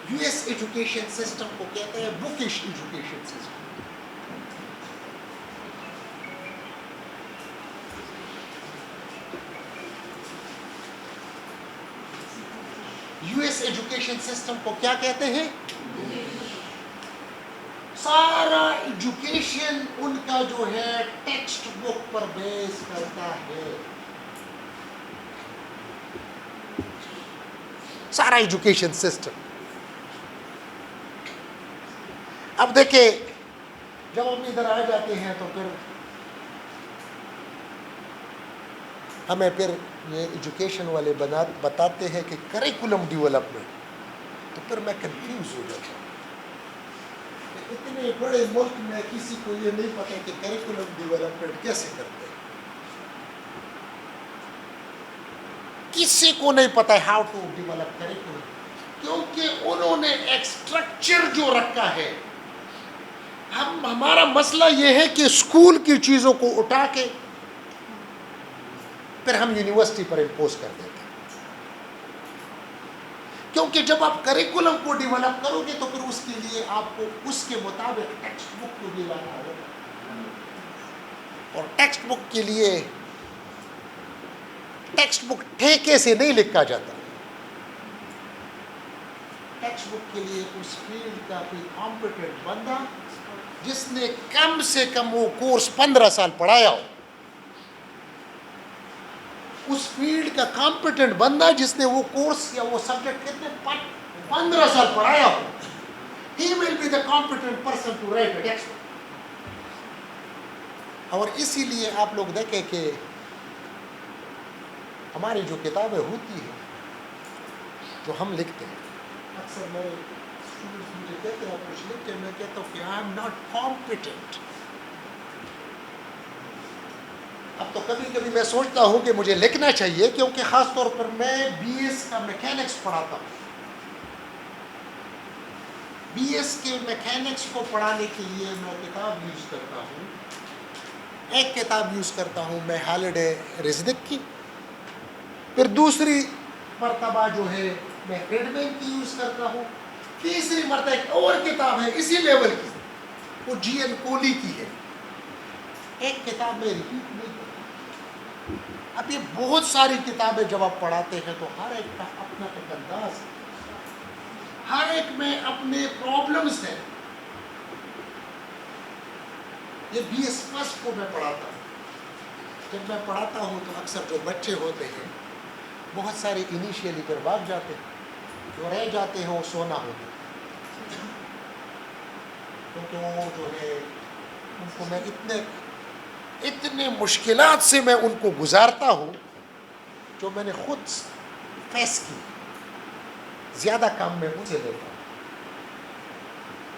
S1: یو ایس ایجوکیشن سسٹم کو کہتے ہیں bookish education system. U S education system کو کیا کہتے ہیں؟ سارا ایجوکیشن ان کا جو ہے ٹیکسٹ بک پر بیس کرتا ہے. سارا ایجوکیشن سسٹم. اب دیکھیں, جب ہم ادھر آ جاتے ہیں تو پھر ہمیں پھر یہ ایجوکیشن والے بتاتے ہیں کہ کریکولم ڈیولپمنٹ, تو پھر میں کنفیوز ہو جاتا ہوں. اتنے بڑے ملک میں کسی کو یہ نہیں پتا کہ کریکولم ڈیولپمنٹ کیسے کرتے ہیں. کسی کو نہیں پتا ہاؤ ٹو ڈیولپ کریکولم, کیونکہ انہوں نے ایک اسٹرکچر جو رکھا ہے. ہمارا مسئلہ یہ ہے کہ اسکول کی چیزوں کو اٹھا کے پھر ہم یونیورسٹی پر امپوز کر دیتے ہیں. کیونکہ جب آپ کریکولم کو ڈیولپ کرو گے تو پھر اس کے لیے آپ کو اس کے مطابق ٹیکسٹ بک کو بھی لانا ہوگا, اور ٹیکسٹ بک کے لیے ٹیکسٹ بک ٹھیکے سے نہیں لکھا جاتا. ٹیکسٹ بک کے لیے اس فیلڈ کا کوئی کمپیٹنٹ بندہ جس نے کم سے کم وہ کورس 15 سال پڑھایا ہو, اس فیلڈ کا کمپیٹنٹ بندہ جس نے وہ کورس یا وہ سبجیکٹ کتنے 15 سال پڑھایا ہو, he will be the competent person to write a textbook. اور اسی لیے آپ لوگ دیکھیں کہ ہماری جو کتابیں ہوتی ہیں جو ہم لکھتے ہیں, اکثر میرے اسٹوڈنٹس مجھے کہتے ہیں آپ کچھ لکھتے ہیں, میں کہتا ہوں کہ آئی ایم ناٹ کمپیٹنٹ. اب تو کبھی کبھی میں سوچتا ہوں کہ مجھے لکھنا چاہیے, کیونکہ خاص طور پر میں بی ایس کا میکینکس پڑھاتا ہوں. بی ایس کے میکینکس کو پڑھانے کے لیے میں کتاب یوز کرتا ہوں. ایک کتاب یوز کرتا ہوں میں ہالیڈے رزنک کی, پھر دوسری مرتبہ جو ہے میں فریڈمین کی یوز کرتا ہوں, تیسری مرتبہ ایک اور کتاب ہے اسی لیول کی, وہ جی این کولی کی ہے. ایک کتاب میں ریپیٹ نہیں کرتا. اب یہ بہت ساری کتابیں جب آپ پڑھاتے ہیں تو ہر ایک کا اپنا ایک انداز ہے, ہر ایک میں اپنے پرابلمس ہیں. یہ بی ایس فرسٹ کو میں پڑھاتا ہوں. جب میں پڑھاتا ہوں تو اکثر جو بچے ہوتے ہیں بہت سارے انیشیلی پر بھاگ جاتے ہیں, جو رہ جاتے ہیں وہ سونا ہوتا ہے، کیونکہ وہ جو ہے ان کو میں اتنے مشکلات سے میں ان کو گزارتا ہوں جو میں نے خود فیس کی، زیادہ کام میں مجھے لیتا ہوں،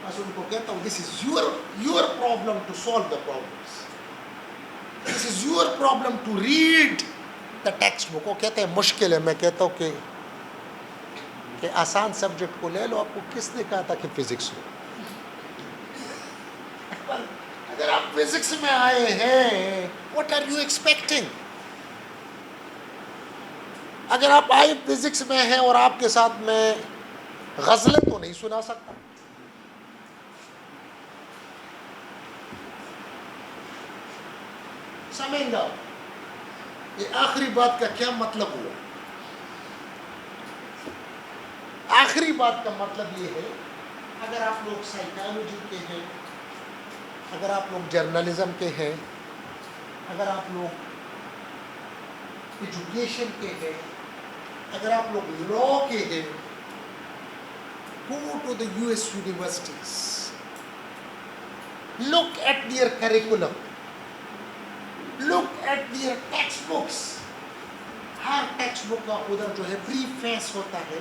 S1: بس ان کو کہتا ہوں this is your problem to solve the problems, this is your problem to read the textbook. وہ کہتے ہیں مشکل ہے، میں کہتا ہوں کہ آسان سبجیکٹ کو لے لو. آپ کو کس نے کہا تھا کہ فزکس ہو؟ اگر آپ فزکس میں آئے ہیں واٹ آر یو ایکسپیکٹنگ؟ اگر آپ آئے فزکس میں ہیں اور آپ کے ساتھ میں غزلیں تو نہیں سنا سکتا. سمجھ گا یہ آخری بات کا کیا مطلب ہوا؟ آخری بات کا مطلب یہ ہے اگر آپ لوگ سائیکالوجی کے ہیں، اگر آپ لوگ جرنلزم کے ہیں، اگر آپ لوگ ایجوکیشن کے ہیں، اگر آپ لوگ لا کے ہیں، go to the US universities, look at their curriculum, look at their textbooks. Hare text book کا ادھر جو ہے پری فیس ہوتا ہے،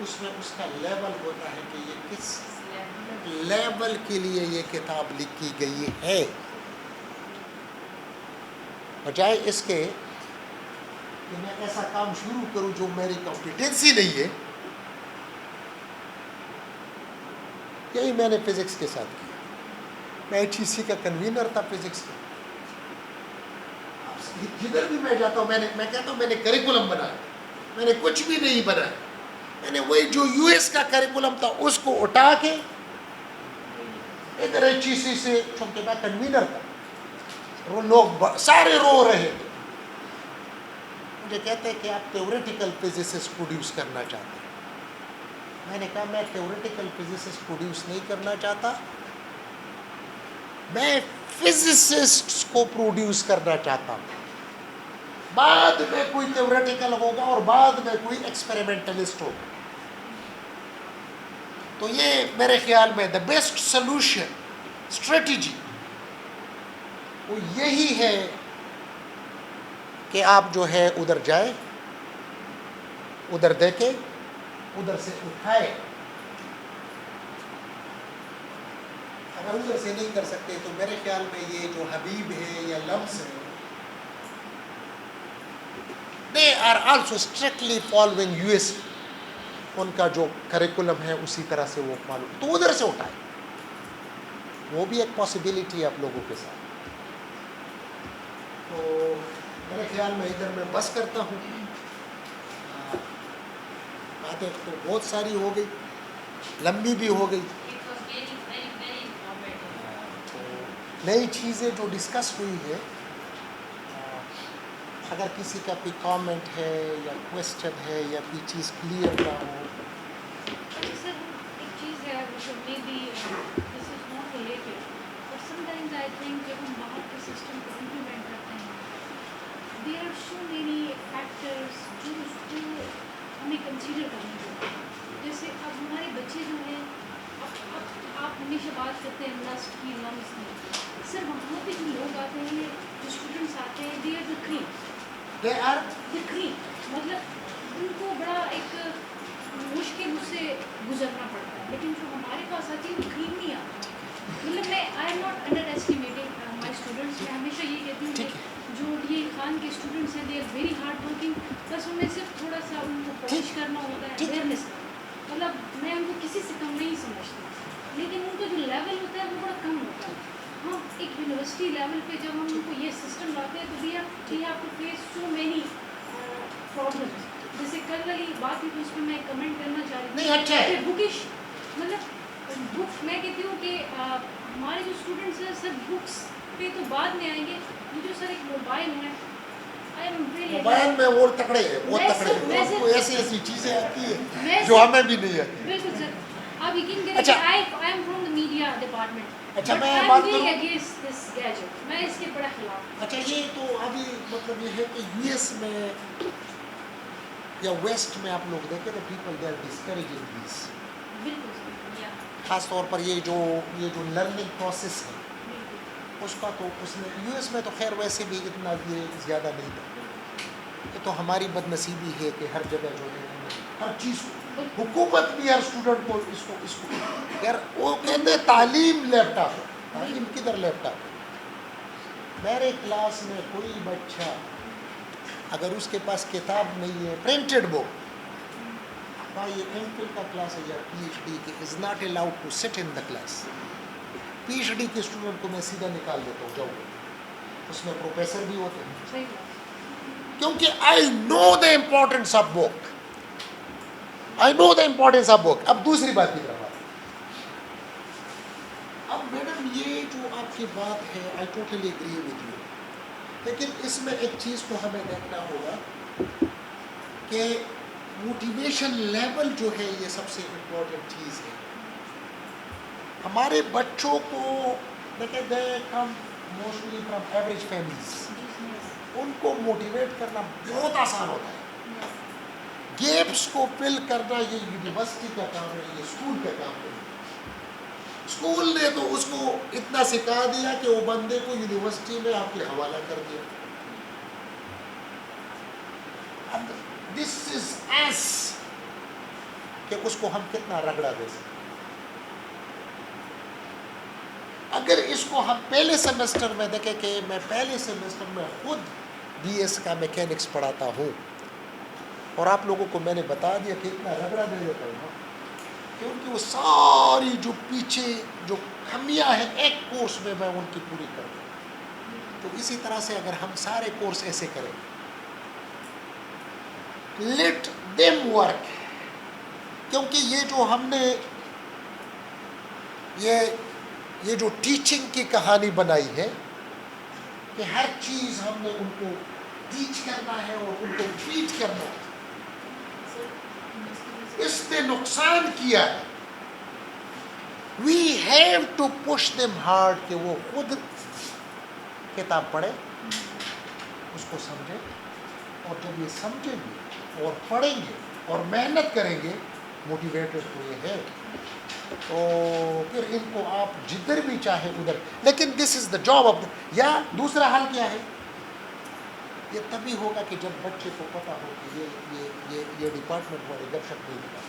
S1: اس میں اس کا لیول ہوتا ہے کہ یہ کس لیول کے لیے یہ کتاب لکھی گئی ہے، بجائے اس کے کہ میں ایسا کام شروع کروں جو میری کمپیٹنسی نہیں ہے. یہی میں نے فزکس کے ساتھ کیا. میں ایچ ای سی کا کنوینر تھا فزکس کا. جدھر بھی میں جاتا ہوں میں کہتا ہوں میں نے کریکولم بنایا، میں نے کچھ بھی نہیں بنایا، میں نے وہی جو یو ایس کا کریکولم تھا اس کو اٹھا کے ادھر ایچ ای سی سے، چونکہ میں کنوینر تھا، وہ لوگ سارے رو رہے تھے. مجھے کہتے ہیں کہ آپ تھیوریٹیکل فزسسٹ پروڈیوس کرنا چاہتے ہیں. میں نے کہا میں تھیوریٹیکل فزسسٹ پروڈیوس نہیں کرنا چاہتا، میں فزسسٹ کو پروڈیوس کرنا چاہتا ہوں. بعد میں کوئی تھیوریٹیکل ہوگا اور بعد میں کوئی ایکسپیریمنٹلسٹ ہوگا. تو یہ میرے خیال میں دا بیسٹ سلوشن اسٹریٹجی وہ یہی ہے کہ آپ جو ہے ادھر جائیں، ادھر دیکھیں، ادھر سے اٹھائے. اگر ادھر سے نہیں کر سکتے تو میرے خیال میں یہ جو حبیب ہے یا لمس ہے، they are also strictly following US. ان کا جو کریکولم ہے اسی طرح سے وہ فالو، تو ادھر سے اٹھائے. وہ بھی ایک پاسبلٹی ہے آپ لوگوں کے ساتھ. تو میرے خیال میں ادھر میں بس کرتا ہوں. باتیں تو بہت ساری ہو گئی، لمبی بھی ہو گئی.
S4: It was very, very, very informative.
S1: تو نئی چیزیں جو ڈسکس ہوئی ہے، اگر کسی کا کوئی کامنٹ ہے یا کوشچن ہے یا کوئی چیز کلیئر نہ ہو.
S3: سر ایک چیز ہے جو may be this is not related, but sometimes I think جب ہم باہر کے سسٹم کو امپلیمنٹ کرتے ہیں there are so many factors جو ہمیں کنسیڈر کرنے چاہیے. جیسے اب ہمارے بچے جو ہیں، اب آپ ہمیشہ بات کرتے ہیں لسٹ کی، لمس کی. سر وہاں پہ جو لوگ آتے ہیں، جو اسٹوڈنٹس آتے ہیں، they are the cream,
S1: they are
S3: the کریم. مطلب ان کو بڑا ایک مشکل اس سے گزرنا پڑتا ہے، لیکن جو ہمارے پاس آتی ہے وہ کریم نہیں آتا. مطلب میں I am not under estimating my students. میں ہمیشہ یہ کہتی ہوں کہ جو ڈی اے خان کے اسٹوڈنٹس ہیں they are very hard working, بس ان میں صرف تھوڑا سا ان کو پالش کرنا ہوتا ہے، اویئرنیس کا. مطلب میں ان کو کسی سے کم نہیں سمجھتی، لیکن ان کا جو لیول ہوتا ہے وہ بڑا کم ہوتا ہے. ہم ایک یونیورسٹی لیول پہ جب ہم ان کو یہ سسٹم لاتے ہیں تو we have to face so many problems. جیسے کل والی بات تھی تو اس پہ میں کمنٹ کرنا چاہ رہی
S1: نہیں اچھا ہے.
S3: بکش، مطلب بک میں کہتی ہوں کہ ہمارے جو اسٹوڈنٹس ہیں سر بکس پہ تو بعد میں آئیں گے. یہ جو سر ایک موبائل ہے،
S1: موبائل میں وہ تکڑے ہیں، وہ تکڑے ہیں. ان کو ایسی ایسی چیزیں آتی ہیں جو ہمیں بھی نہیں آتی.
S3: بالکل سر. آپ یقین کریں کہ I am from the media department.
S1: اچھا میں بات کروں،
S3: اگینسٹ دس گیجٹ، میں اس کے بڑا خلاف.
S1: اچھا یہ تو ابھی مطلب یہ ہے کہ یو ایس میں یا ویسٹ میں آپ لوگ دیکھیں تو پیپل دے آر ڈسکریجنگ دیس،
S3: بالکل صحیح،
S4: Yeah.
S1: خاص طور پر یہ جو لرننگ پروسیس ہے
S3: بالکل
S1: اس کا، تو اس میں یو ایس میں تو خیر ویسے بھی اتنا یہ زیادہ نہیں تھا. یہ تو ہماری بد نصیبی ہے کہ ہر جگہ جو ہے ہر چیز کو، حکومت بھی ہر اسٹوڈنٹ کو اس کو یار وہ کہتے ہیں تعلیم لیپ ٹاپ، تعلیم کدھر لیپ ٹاپ. میرے کلاس میں کوئی بچہ اگر اس کے پاس کتاب نہیں ہے پرنٹڈ بک، یہ ایم فل کا کلاس ہے یا پی ایچ ڈی کے، is not allowed to sit in the class. P H D کے اسٹوڈنٹ کو میں سیدھا نکال دیتا ہوں، جاؤ. اس میں پروفیسر بھی ہوتے ہیں،
S3: صحیح بات.
S1: کیونکہ I know the importance of book, I know the importance of book. اب دوسری بات کی طرف آتے ہیں. اب میڈم یہ جو آپ کی بات ہے I totally agree with you, لیکن اس میں ایک چیز کو ہمیں دیکھنا ہوگا کہ موٹیویشن لیول جو ہے یہ سب سے امپورٹنٹ چیز ہے. ہمارے بچوں کو دیکھیں، دے کم موسٹلی فرام ایوریج فیملیز، ان کو موٹیویٹ کرنا بہت آسان ہوتا ہے. گیپس کو فل کرنا یہ یونیورسٹی کا کام ہے، یہ اسکول کا کام ہے. اسکول نے تو اس کو اتنا سکھا دیا کہ وہ بندے کو یونیورسٹی میں آپ کے حوالہ کر دیا. دس از ایس کہ اس کو ہم کتنا رگڑا دے سکتے. اگر اس کو ہم پہلے سیمسٹر میں دیکھیں کہ میں پہلے سیمسٹر میں خود بی ایس کا میکینکس پڑھاتا ہوں، اور آپ لوگوں کو میں نے بتا دیا کہ اتنا رگڑا دے دیتا ہوں کہ ان کی وہ ساری جو پیچھے جو خمیاں ہیں ایک کورس میں ان کی پوری کر دوں. تو اسی طرح سے اگر ہم سارے کورس ایسے کریں، لیٹ دیم ورک، کیونکہ یہ جو ہم نے یہ جو ٹیچنگ کی کہانی بنائی ہے کہ ہر چیز ہم نے ان کو ٹیچ کرنا ہے اور ان کو ٹریٹ کرنا ہے، اس نے نقصان کیا ہے. We have to push them hard کہ وہ خود کتاب پڑھے، اس کو سمجھے، اور جب یہ سمجھیں گے اور پڑھیں گے اور محنت کریں گے موٹیویٹڈ ہوئے ہیں، تو پھر ان کو آپ جدھر بھی چاہے ادھر. لیکن دس از دا جاب آف، یا دوسرا حل کیا ہے، یہ تبھی ہوگا کہ جب بچے کو پتا ہو کہ یہ ڈپارٹمنٹ والے گپ شپ نہیں کرتے.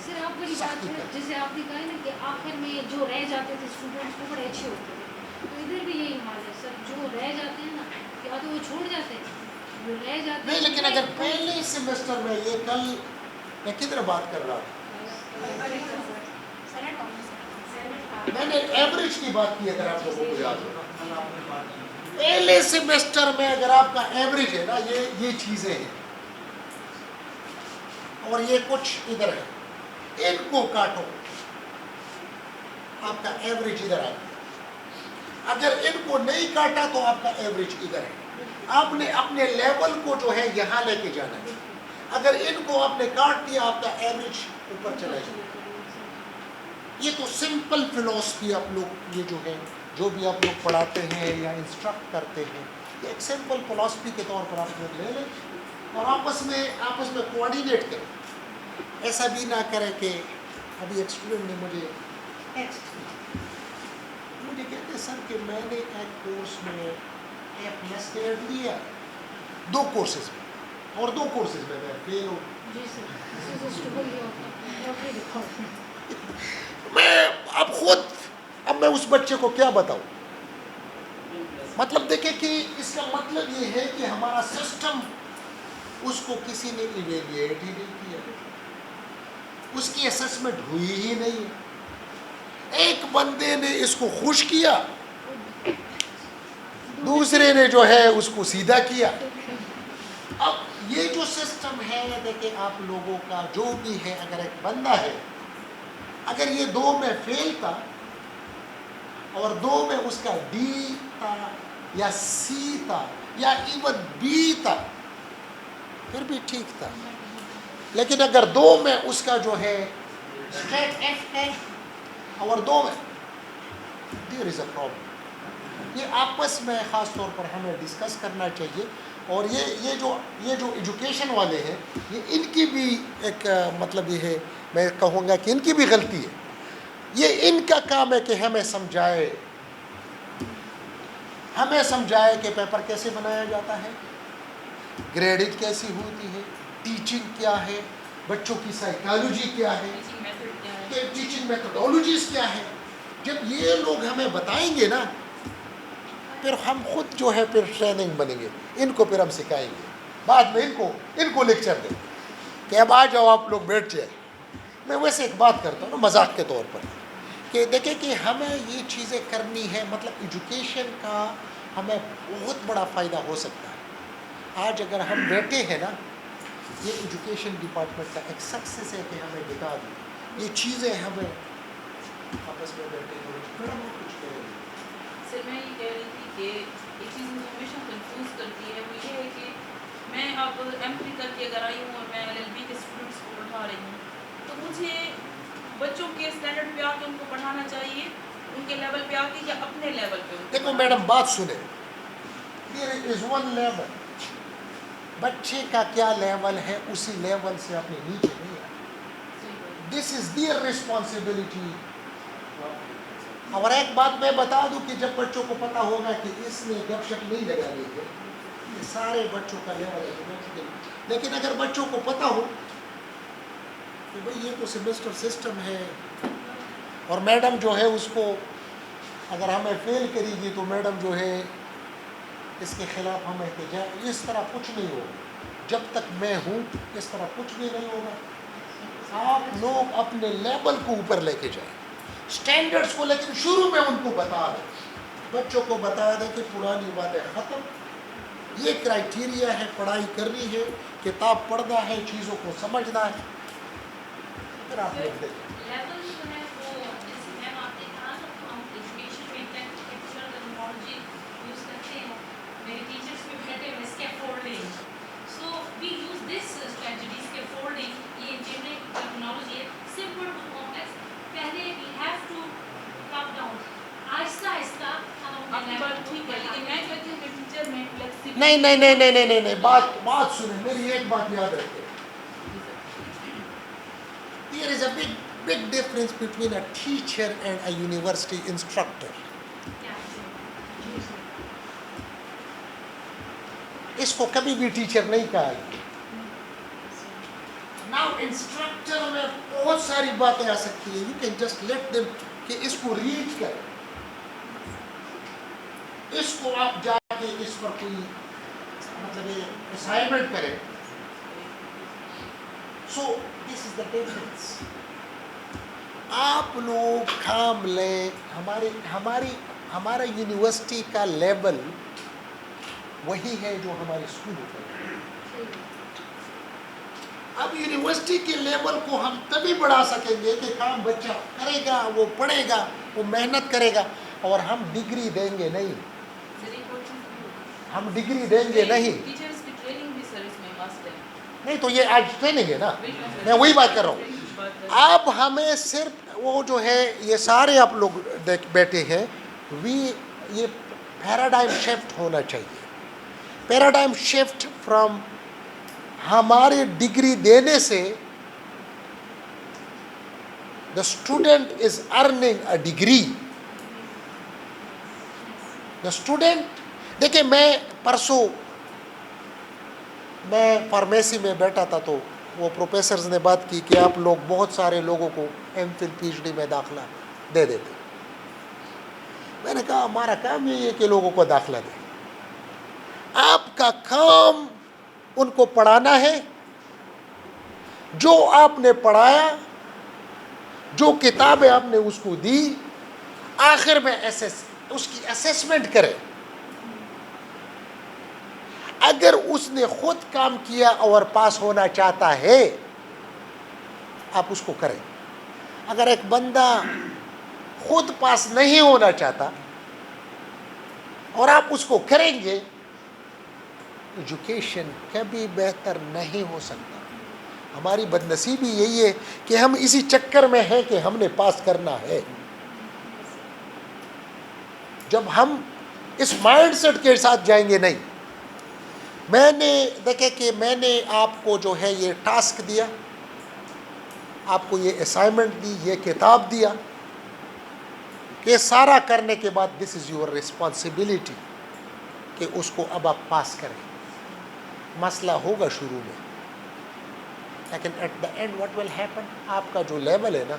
S3: سر آپ والی بات ہے جیسے آپ نے کہا ہے نا کہ آخر میں جو رہ جاتے تھے اسٹوڈنٹس وہ بڑے اچھے ہوتے تھے، تو ادھر بھی یہی حال ہے سر. جو رہ جاتے ہیں نا یا تو وہ چھوڑ جاتے ہیں، جو رہ جاتے ہیں.
S1: نہیں، لیکن اگر پہلے سیمسٹر میں یہ کل میں کدھر بات کر رہا تھا، میں نے ایوریج کی بات کی، اگر آپ لوگوں کو یاد ہو پہلے سیمسٹر میں اگر آپ کا ایوریج ہے نا، یہ چیزیں ہیں اور یہ کچھ ادھر ہے، ان کو کاٹو، آپ کا ایوریج ادھر آ گیا. اگر ان کو نہیں کاٹا تو آپ کا ایوریج ادھر ہے. آپ نے اپنے لیول کو جو ہے یہاں لے کے جانا ہے. اگر ان کو آپ نے کاٹ دیا آپ کا ایوریج اوپر چلا جائے. یہ تو سمپل فلاسفی آپ لوگ، یہ جو ہے جو بھی آپ لوگ پڑھاتے ہیں یا انسٹرکٹ کرتے ہیں، یہ ایک سمپل فلاسفی کے طور پر آپ لوگ لے لیں اور آپس میں کوآرڈینیٹ کریں. ایسا بھی نہ کریں کہ ابھی ایک اسٹوڈنٹ نے مجھے کہتے سر کہ میں نے ایک کورس میں A+ گریڈ لیا 2 کورسز میں، اور 2 کورسز میں فیل ہوں.
S3: جی سر،
S1: میں اب میں اس بچے کو کیا بتاؤں. مطلب دیکھیں کہ اس کا مطلب یہ ہے کہ ہمارا سسٹم، اس کو کسی نے ایویلیٹ ہی نہیں کیا، اس کی اسسمنٹ ہوئی ہی نہیں. ایک بندے نے اس کو خوش کیا، دوسرے نے جو ہے اس کو سیدھا کیا. اب یہ جو سسٹم ہے دیکھیں آپ لوگوں کا جو بھی ہے، اگر ایک بندہ ہے اگر یہ 2 میں فیل تھا اور 2 میں اس کا D تھا یا C تھا یا ایون B تھا پھر بھی ٹھیک تھا. لیکن اگر 2 میں اس کا جو ہے اسٹریٹ F ہے اور 2 میں، there is a problem. یہ آپس میں خاص طور پر ہمیں ڈسکس کرنا چاہیے. اور یہ جو ایجوکیشن والے ہیں یہ ان کی بھی ایک مطلب یہ ہے، میں کہوں گا کہ ان کی بھی غلطی ہے. یہ ان کا کام ہے کہ ہمیں سمجھائے کہ پیپر کیسے بنایا جاتا ہے، گریڈنگ کیسی ہوتی ہے، ٹیچنگ کیا ہے، بچوں کی سائیکالوجی کیا ہے،
S4: Teaching method kya hai?
S1: کہ ٹیچنگ میتھڈولوجیز کیا ہے. جب یہ لوگ ہمیں بتائیں گے نا، پھر ہم خود جو ہے پھر ٹریننگ بنیں گے. ان کو پھر ہم سکھائیں گے، بعد میں ان کو لیکچر دیں کہ اب آ جاؤ آپ لوگ بیٹھ جائیں. میں ویسے ایک بات کرتا ہوں نا مذاق کے طور پر، کہ دیکھیں کہ ہمیں یہ چیزیں کرنی ہے. مطلب ایجوکیشن کا ہمیں بہت بڑا فائدہ ہو سکتا ہے. آج اگر ہم بیٹھے ہیں نا، یہ ایجوکیشن ڈپارٹمنٹ کا ایک سکسیس ہے کہ ہمیں بتا دیں یہ چیزیں. ہمیں آپس میں بیٹھے ہیں میڈم آپ کچھ کہہ رہے ہیں.
S4: سر میں یہ کہہ رہی تھی کہ ایک چیز مجھے ہمیشہ کنفیوز کرتی ہے، وہ یہ ہے کہ میں اب ایم فل کر کے اگر آئی ہوں اور میں LLB کے اسٹوڈنٹس کو پڑھا رہی ہوں، تو مجھے بچوں کے اسٹینڈرڈ پہ آ کے ان کو پڑھانا چاہیے، ان کے لیول پہ آ کے، یا اپنے لیول پہ ان کو
S1: دیکھو
S4: پڑھانا
S1: میڈم بات سنیں، دیر از ون لیول. بچے کا کیا لیول ہے اسی لیول سے اپنے نیچے نہیں آئے.
S4: چاہیے.
S1: دس از دیئر ریسپانسبلٹی. اور ایک بات میں بتا دوں کہ جب بچوں کو پتا ہوگا کہ اس نے گپ شپ نہیں لگانی ہے، یہ سارے بچوں کا لیول ہے. لیکن اگر بچوں کو پتا ہو کہ بھئی یہ تو سیمسٹر سسٹم ہے، اور میڈم جو ہے اس کو اگر ہمیں فیل کرے گی تو میڈم جو ہے اس کے خلاف ہم احتجاج، اس طرح کچھ نہیں ہوگا. جب تک میں ہوں اس طرح کچھ بھی نہیں ہوگا. آپ لوگ اپنے لیول کو اوپر لے کے جائیں، اسٹینڈرڈس کو، لیکن شروع میں ان کو بتا دیں، بچوں کو بتا دیں کہ پرانی باتیں ختم، یہ کرائیٹیریا ہے، پڑھائی کرنی ہے، کتاب پڑھنا ہے، چیزوں کو سمجھنا ہے. پھر آپ لوگ دیکھیں.
S4: لیول جو ہے وہ جیسے میم آپ نے کہا نا، تو ہم ایجوکیشن میں ٹیکنیکل ٹرمینالوجی یوز کرتے ہیں. میرے ٹیچرس بھی کہتے ہیں اسکیفولڈنگ. سو we use this strategy scaffolding. یہ انجینئرنگ ٹرمینالوجی ہے، سمپل ٹو کمپلیکس. پہلے we have to come down, آہستہ آہستہ ہم
S5: آپ کی بات ٹھیک ہے، لیکن میں کہتی ہوں کہ ٹیچر میں فلیکسیبل.
S1: نہیں، بات سنیں میری، ایک بات یاد رکھیں. There is a big difference between a teacher and a university instructor. اس کو کبھی بھی ٹیچر نہیں کہا ہے. Now instructor میں بہت ساری باتیں آ سکتی ہیں. You can just let them کہ اس کو ریڈ کریں، اس کو آپ جا کے اس پر کوئی مطلب اسائنمنٹ کریں. So this is the difference. آپ لوگ کام لیں. ہمارا یونیورسٹی کا لیول وہی ہے جو ہمارے اسکولوں کا. اب یونیورسٹی کے لیول کو ہم تبھی بڑھا سکیں گے کہ کام بچہ کرے گا، وہ پڑھے گا، وہ محنت کرے گا. اور ہم ڈگری دیں گے نہیں، ہم ڈگری دیں گے نہیں.
S5: ٹیچرس کی ٹریننگ بھی سر اس میں مست ہے.
S1: نہیں تو یہ آج ٹریننگ ہے نا، میں وہی بات کر رہا ہوں. اب ہمیں صرف وہ جو ہے یہ سارے آپ لوگ بیٹھے ہیں، یہ پیراڈائم شفٹ ہونا چاہیے. پیراڈائم شفٹ فرام ہمارے ڈگری دینے سے the student is earning a degree. The student, دیکھیں میں پرسوں میں فارمیسی میں بیٹھا تھا تو وہ پروفیسرز نے بات کی کہ آپ لوگ بہت سارے لوگوں کو M Phil P H D میں داخلہ دے دیتے. میں نے کہا ہمارا کام یہ ہے کہ لوگوں کو داخلہ دیں. آپ کا کام ان کو پڑھانا ہے. جو آپ نے پڑھایا، جو کتابیں آپ نے اس کو دی، آخر میں اس کی اسیسمنٹ کریں. اگر اس نے خود کام کیا اور پاس ہونا چاہتا ہے آپ اس کو کریں. اگر ایک بندہ خود پاس نہیں ہونا چاہتا اور آپ اس کو کریں گے، ایجوکیشن کبھی بہتر نہیں ہو سکتا. ہماری بدنصیبی یہی ہے کہ ہم اسی چکر میں ہیں کہ ہم نے پاس کرنا ہے. جب ہم اس مائنڈ سیٹ کے ساتھ جائیں گے نہیں. میں نے دیکھے کہ میں نے آپ کو جو ہے یہ ٹاسک دیا, آپ کو یہ اسائنمنٹ دی, یہ کتاب دیا, یہ سارا کرنے کے بعد دس از یور ریسپانسبلٹی کہ اس کو اب آپ پاس کریں. مسئلہ ہوگا شروع میں, لیکن at the end what will happen, آپ کا جو لیول ہے نا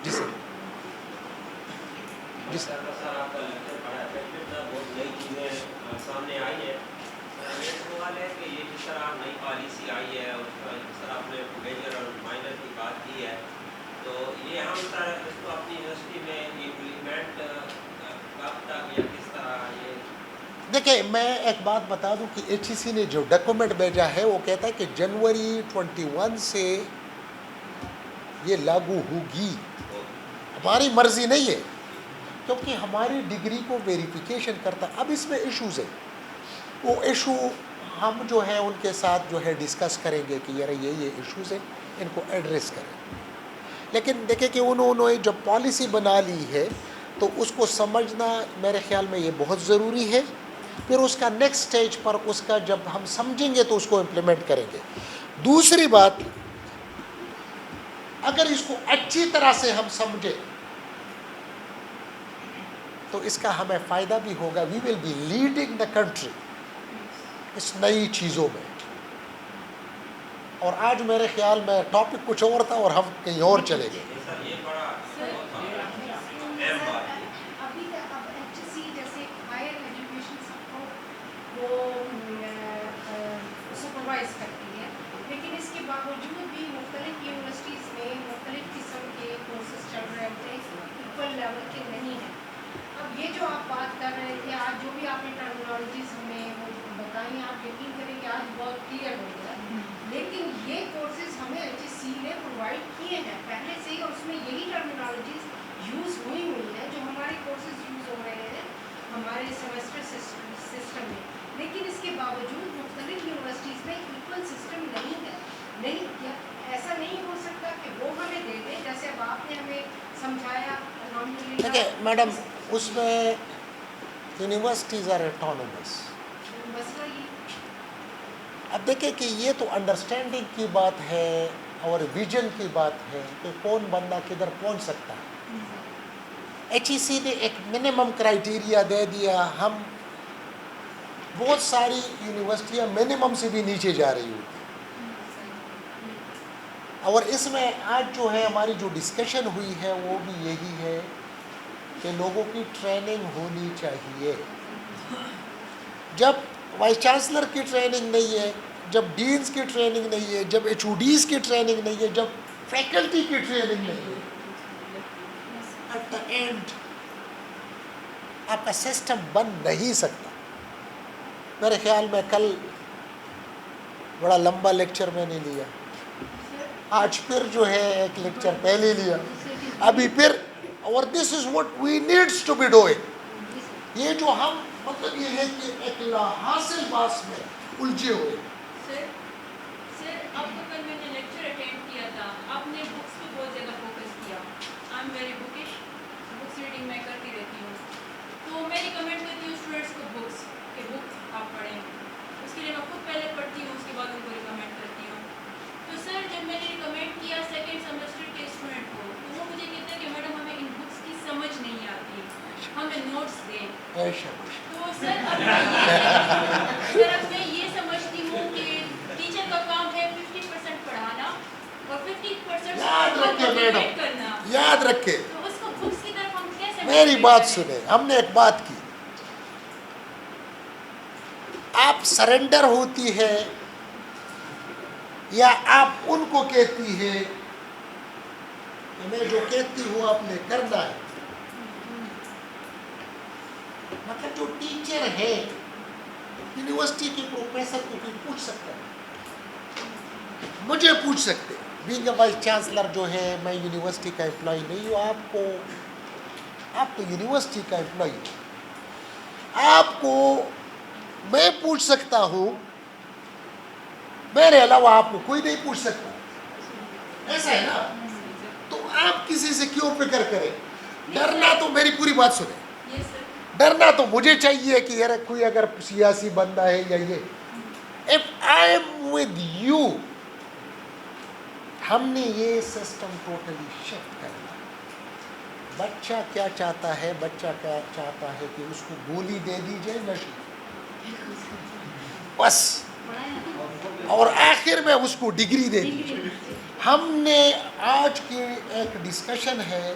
S1: جسے
S6: سر آپ کا لیکچر پڑھا ہے, بہت نئی چیزیں سامنے آئی ہیں. میرا سوال ہے کہ یہ جس طرح نئی پالیسی آئی ہے اور جس طرح آپ نے میجر اور مائنر کی بات کی ہے, تو یہ ہم سر اس کو اپنی یونیورسٹی میں امپلیمنٹ کب تک یا کس طرح یہ.
S1: دیکھیں میں ایک بات بتا دوں کہ ایچ ای سی نے جو ڈاکومنٹ بھیجا ہے وہ کہتا ہے کہ جنوری 21 سے یہ لاگو ہوگی. ہماری مرضی نہیں ہے کیونکہ ہماری ڈگری کو ویریفیکیشن کرتا. اب اس میں ایشوز ہے, وہ ایشو ہم جو ہے ان کے ساتھ جو ہے ڈسکس کریں گے کہ یار یہ ایشوز ہیں, ان کو ایڈریس کریں. لیکن دیکھیں کہ انہوں نے جب پالیسی بنا لی ہے تو اس کو سمجھنا میرے خیال میں یہ بہت ضروری ہے. پھر اس کا نیکسٹ سٹیج پر اس کا جب ہم سمجھیں گے تو اس کو امپلیمنٹ کریں گے. دوسری بات, اگر اس کو اچھی طرح سے ہم سمجھیں تو اس کا ہمیں فائدہ بھی ہوگا. We will be leading the country اس نئی چیزوں میں. اور آج میرے خیال میں ٹاپک کچھ اور تھا اور ہم کہیں اور چلے گئے.
S6: سر یہ بڑا اہم بات ہے.
S3: ابھی تک اب ایچ سی جیسے ہائر ایجوکیشن سب کو وہ سپروائز کرتی ہے, لیکن اس کے باوجود بھی مختلف یونیورسٹیز میں مختلف قسم کے کورسز چل رہے ہوتے ہیں, ایکول لیول کے نہیں ہیں. اب یہ جو آپ بات کر رہے تھے آج, جو بھی آپ نے ٹرمینالوجیز ہمیں بتائیں, آپ یقین کریں کہ آج بہت کلیئر ہو گیا. لیکن یہ کورسز ہمیں ایچ ایس سی نے پرووائڈ کیے ہیں پہلے سے ہی, اور اس میں یہی ٹرمینالوجیز یوز ہوئی ہے جو ہمارے کورسز یوز ہو رہے ہیں ہمارے سیمسٹر سسٹم میں. لیکن اس کے باوجود مختلف یونیورسٹیز میں ایکول سسٹم نہیں ہے. نہیں کیا ایسا نہیں ہو سکتا کہ وہ ہمیں دے دیں جیسے اب آپ نے ہمیں سمجھایا.
S1: دیکھیں میڈم, اس میں یونیورسٹیز آر اٹانومس.
S3: مسئلہ یہ
S1: اب دیکھیں کہ یہ تو انڈرسٹینڈنگ کی بات ہے اور ویژن کی بات ہے کہ کون بندہ کدھر پہنچ سکتا ہے. ایچ ای سی نے ایک منیمم کرائیٹیریا دے دیا. ہم بہت ساری یونیورسٹیاں منیمم سے بھی نیچے جا رہی ہوتی ہیں, اور اس میں آج جو ہے ہماری جو ڈسکشن ہوئی ہے وہ بھی یہی ہے کہ لوگوں کی ٹریننگ ہونی چاہیے. جب وائس چانسلر کی ٹریننگ نہیں ہے, جب ڈینز کی ٹریننگ نہیں ہے, جب ایچ او ڈیز کی ٹریننگ نہیں ہے, جب فیکلٹی کی ٹریننگ نہیں ہے, ایٹ دا اینڈ آپ کا سسٹم بن نہیں سکتا. میرے خیال میں کل بڑا لمبا لیکچر میں نے لیا, آج پھر جو ہے ایک لیکچر پہلے لیا, ابھی پھر, اور this is what we needs to be doing. یہ جو ہم مطلب یہ ہے کہ ایک لا حاصل باس میں الجھے ہوئے.
S5: سر آپ کو کل میں نے لیکچر اٹینڈ کیا تھا, آپ نے بکس پہ بہت زیادہ فوکس کیا. I am very bookish, books reading میں کرتی رہتی ہوں, تو میں ریکمینڈ کرتی ہوں اسٹوڈنٹس کو بکس کہ بک آپ پڑھیں. اس کے لیے میں خود پہلے پڑھتی ہوں, اس کے بعد ان کو ریکمینڈ کرتی ہوں. تو سر جب میں نے ریکمینڈ کیا سیکنڈ سیمسٹر کے اسٹوڈنٹ کو, تو وہ مجھے کہتا ہے کہ میڈم ہمیں ان بکس کی سمجھ نہیں آتی, ہمیں نوٹس دیں. تو سر اب میں یہ سمجھتی ہوں کہ ٹیچر کا کام ہے 50% پڑھانا اور 50% کرنا.
S1: یاد رکھے,
S5: تو اس کو بکس کی طرف ہم کیسے,
S1: میری بات سنیں, ہم نے ایک بات کی, آپ سرنڈر ہوتی ہے یا آپ ان کو کہتی ہے کہ میں جو کہتی ہوں آپ نے کرنا ہے. مطلب جو ٹیچر ہے یونیورسٹی کے پروفیسر کو کوئی پوچھ سکتا ہے, مجھے پوچھ سکتے. بینگ اے وائس چانسلر جو ہے, میں یونیورسٹی کا امپلائی نہیں ہوں. آپ تو یونیورسٹی کا امپلائی ہو, آپ کو میں پوچھ سکتا ہوں, میرے علاوہ آپ کو کوئی نہیں پوچھ سکتا. ایسا ہے نا, تو آپ کسی سے کیوں فکر کریں؟ ڈرنا تو, میری پوری بات سنیں,
S5: یس سر,
S1: ڈرنا تو مجھے چاہیے کہ یار کوئی اگر سیاسی بندہ ہے یا یہ. If I am with you, ہم نے یہ سسٹم ٹوٹلی شفٹ کرنا. بچہ کیا چاہتا ہے؟ بچہ کیا چاہتا ہے کہ اس کو گولی دے دی جائے نشے بس، اور آخر میں اس کو ڈگری دے دی جائے. ہم نے آج کی ایک ڈسکشن ہے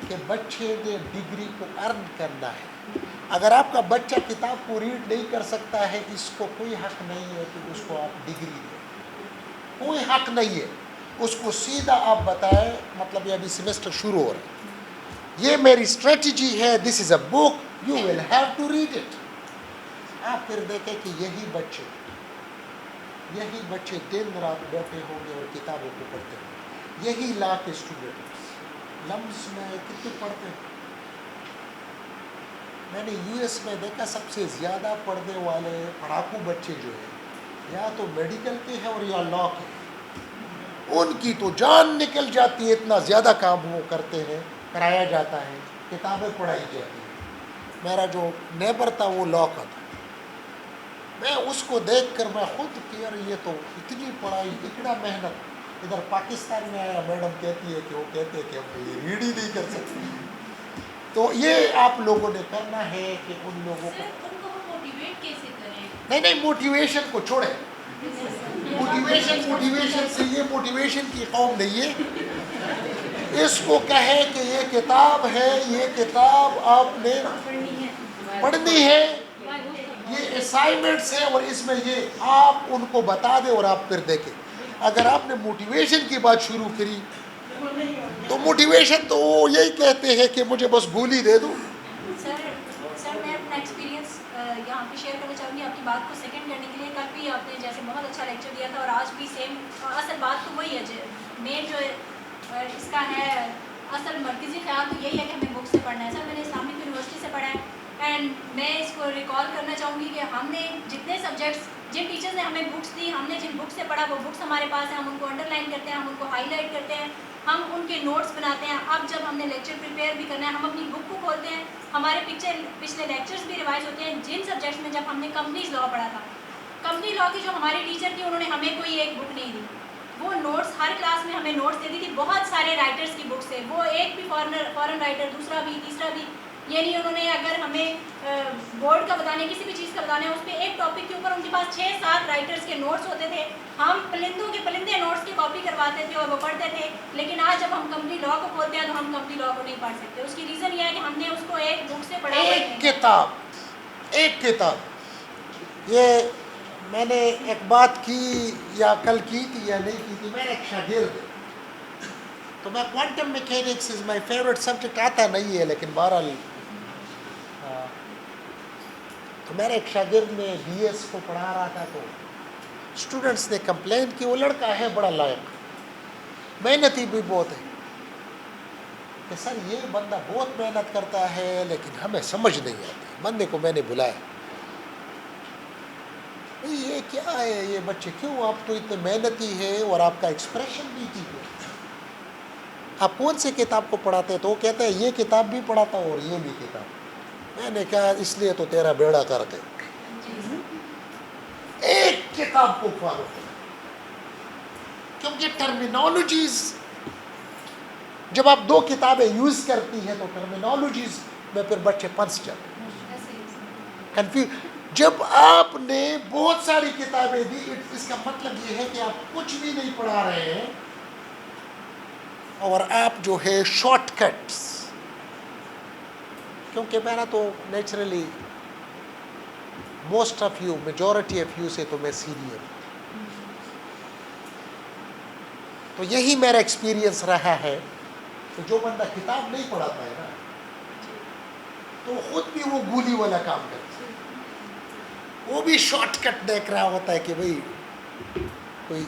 S1: کہ بچے نے ڈگری کو ارن کرنا ہے. اگر آپ کا بچہ کتاب کو ریڈ نہیں کر سکتا ہے، اس کو کوئی حق نہیں ہے کہ اس کو آپ ڈگری دیں. کوئی حق نہیں ہے. اس کو سیدھا آپ بتائیں، مطلب یہ ابھی سیمسٹر شروع ہو رہا ہے، یہ میری اسٹریٹجی ہے، this is a book, you will have to read it. آپ پھر دیکھیں کہ یہی بچے دن رات بیٹھے ہوں گے اور کتابوں کو پڑھتے ہوں گے. یہی لا کے اسٹوڈنٹس لمس میں کتنے پڑھتے ہیں. میں نے یو ایس میں دیکھا سب سے زیادہ پڑھنے والے پڑھاکو بچے جو ہیں یا تو میڈیکل کے ہیں اور یا لا کے. ان کی تو جان نکل جاتی ہے، اتنا زیادہ کام وہ کرتے ہیں، کرایا جاتا ہے، کتابیں پڑھائی جاتی ہیں. میرا جو نیبر تھا وہ لا کا تھا. میں اس کو دیکھ کر میں خود کہ یار یہ تو اتنی پڑھائی، اتنا محنت. ادھر پاکستان میں آیا، میڈم کہتی ہے کہ وہ کہتے ہیں کہ ہم یہ ریڈ ہی نہیں کر سکتے. تو یہ آپ لوگوں نے کرنا ہے کہ ان لوگوں کو
S4: ان کو ہم موٹیویٹ کیسے کریں؟
S1: نہیں موٹیویشن کو چھوڑیں. موٹیویشن سے یہ موٹیویشن کی قوم نہیں ہے. اس کو کہے کہ یہ کتاب ہے، یہ کتاب آپ نے پڑھنی ہے، یہ اسائنمنٹس ہے، اور اس میں یہ آپ ان کو بتا دیں اور آپ پھر دیکھیں. اگر آپ نے موٹیویشن کی بات شروع کری تو موٹیویشن تو وہ یہی کہتے ہیں کہ مجھے بس گولی دے دو.
S7: سر میں اپنا ایکسپیرینس یہاں پہ شیئر کرنا چاہوں گی آپ کی بات کو سیکنڈ کرنے کے لیے. کل بھی آپ نے جیسے بہت اچھا لیکچر دیا تھا اور آج بھی سیم. اصل بات تو وہی ہے، مین جو اس کا ہے اصل مرکزی خیال تو یہی ہے کہ ہمیں بک سے پڑھنا ہے. سر میں نے اسلامک یونیورسٹی سے پڑھا ہے اینڈ میں اس کو ریکال کرنا چاہوں گی کہ ہم نے جتنے سبجیکٹس، جن ٹیچرز نے ہمیں بکس دی، ہم نے جن بک سے پڑھا وہ بکس ہمارے پاس ہیں. ہم ان کو انڈر لائن کرتے ہیں، ہم ان کو ہائی لائٹ کرتے ہیں، ہم ان کے نوٹس بناتے ہیں. اب جب ہم نے لیکچر پریپیئر بھی کرنا ہے، ہم اپنی بک کو کھولتے ہیں، ہمارے پچھلے لیکچرز بھی ریوائز ہوتے ہیں. جن سبجیکٹس میں جب ہم نے کمپنیز لا پڑھا تھا، کمپنی لا کی جو ہماری ٹیچر تھی، انہوں نے ہمیں کوئی ایک بک نہیں دی. وہ نوٹس ہر کلاس میں ہمیں نوٹس دیتی تھی. بہت سارے رائٹرز کی بکس ہے، وہ ایک بھی فارن رائٹر، دوسرا بھی، تیسرا بھی. یعنی انہوں نے اگر ہمیں بورڈ کا بتانے، کسی بھی چیز کا بتانا ہے، اس پہ ایک ٹاپک کے اوپر ان کے پاس 6-7 رائٹرز کے نوٹس ہوتے تھے. ہم پرندوں کے پرندے نوٹس کی کاپی کرواتے تھے اور وہ پڑھتے تھے. لیکن آج جب ہم کمپنی لا کو کھولتے ہیں تو ہم کمپنی لا کو نہیں پڑھ سکتے. اس کی ریزن یہ ہے کہ ہم نے اس کو ایک بک سے پڑھا ہوا ہے.
S1: ایک کتاب یہ میں نے ایک بات کی یا کل کی تھی یا نہیں کی تھی. میں ایک شاگرد، تو میں quantum mechanics is my favourite subject, آتا نہیں ہے لیکن بہرحال تو میرے ایک شاگرد میں بی ایس کو پڑھا رہا تھا. تو اسٹوڈنٹس نے کمپلین کی وہ لڑکا ہے بڑا لائق، محنتی بھی بہت ہے، کہ سر یہ بندہ بہت محنت کرتا ہے لیکن ہمیں سمجھ نہیں آتی. بندے کو میں نے بلایا، یہ کیا ہے یہ بچے کیوں، آپ تو اتنے محنتی ہے اور آپ کا ایکسپریشن بھی ٹھیک ہے، آپ کون سے کتاب کو پڑھاتے ہیں؟ تو وہ کہتے ہیں یہ کتاب بھی پڑھاتا اور یہ بھی کتاب. میں نے کہا اس لیے تو تیرا بیڑا کر کے ایک کتاب کو فالو کرو، کیونکہ ٹرمینالوجیز جب آپ 2 کتابیں یوز کرتی ہیں تو ٹرمینالوجیز میں پھر بچے پھنس جاتے ہیں، کنفیوز. جب آپ نے بہت ساری کتابیں دی، اس کا مطلب یہ ہے کہ آپ کچھ بھی نہیں پڑھا رہے ہیں اور آپ جو ہے شارٹ کٹس. کیونکہ میرا تو naturally most of you, majority of you سے تو میں سینئر ہوں، تو یہی میرا ایکسپیرینس رہا ہے کہ جو بندہ کتاب نہیں پڑھاتا ہے نا تو خود بھی وہ گولی والا کام کرتا ہے، وہ بھی شارٹ کٹ دیکھ رہا ہوتا ہے کہ بھئی کوئی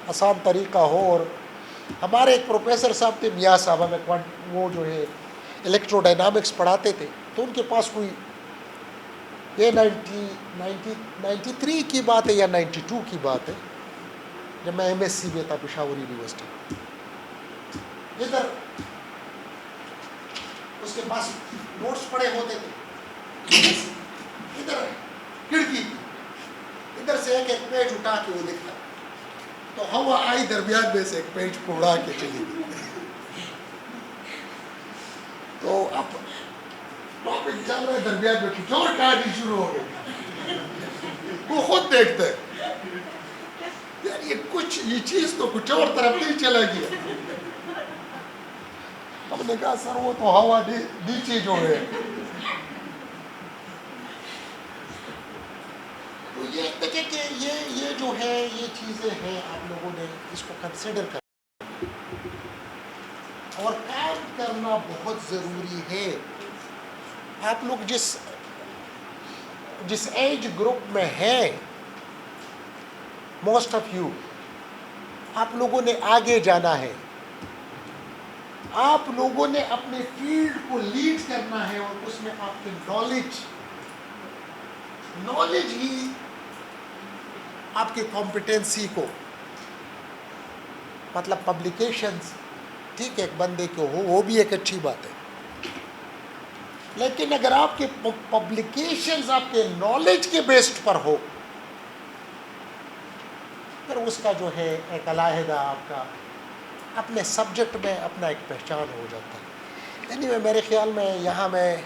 S1: آسان طریقہ ہو. اور ہمارے ایک پروفیسر صاحب تھے، میاں صاحب، ہمیں وہ جو ہے الیکٹرو ڈائنامکس پڑھاتے تھے. تو ان کے پاس کوئی یہ 93 کی بات ہے یا 92 کی بات ہے، جب میں ایم ایس سی میں تھا پشاور یونیورسٹی. ادھر اس کے پاس نوٹس پڑے ہوتے تھے ادھر کھڑکی کی ادھر سے ایک ایک پیج اٹھا کے وہ لکھا, تو ہوا آئی درمیان میں سے ایک پیج کو اڑا کے چلی گئی. تو اب ٹاپک چل رہا ہے, درمیان میں کچھ اور کہانی شروع ہو گئی. وہ خود دیکھتا ہے یار یہ چیز تو کچھ اور طرف نہیں چلا گیا. ہم نے کہا سر وہ تو ہوا نیچے جو ہے. تو یہ دیکھیں کہ یہ جو ہے یہ چیزیں ہیں آپ لوگوں نے اس کو کنسیڈر کرنا اور کام کرنا بہت ضروری ہے. آپ لوگ جس ایج گروپ میں ہیں, موسٹ آف یو, آپ لوگوں نے آگے جانا ہے, آپ لوگوں نے اپنے فیلڈ کو لیڈ کرنا ہے, اور اس میں آپ کی نالج ہی آپ کی کمپیٹنسی کو, مطلب پبلیکیشنز ٹھیک ہے ایک بندے کو ہو وہ بھی ایک اچھی بات ہے, لیکن اگر آپ کے پبلیکیشنز آپ کے نالج کے بیسڈ پر ہو پھر اس کا جو ہے ایک علیحدہ آپ کا اپنے سبجیکٹ میں اپنا ایک پہچان ہو جاتا ہے. anyway میرے خیال میں یہاں میں,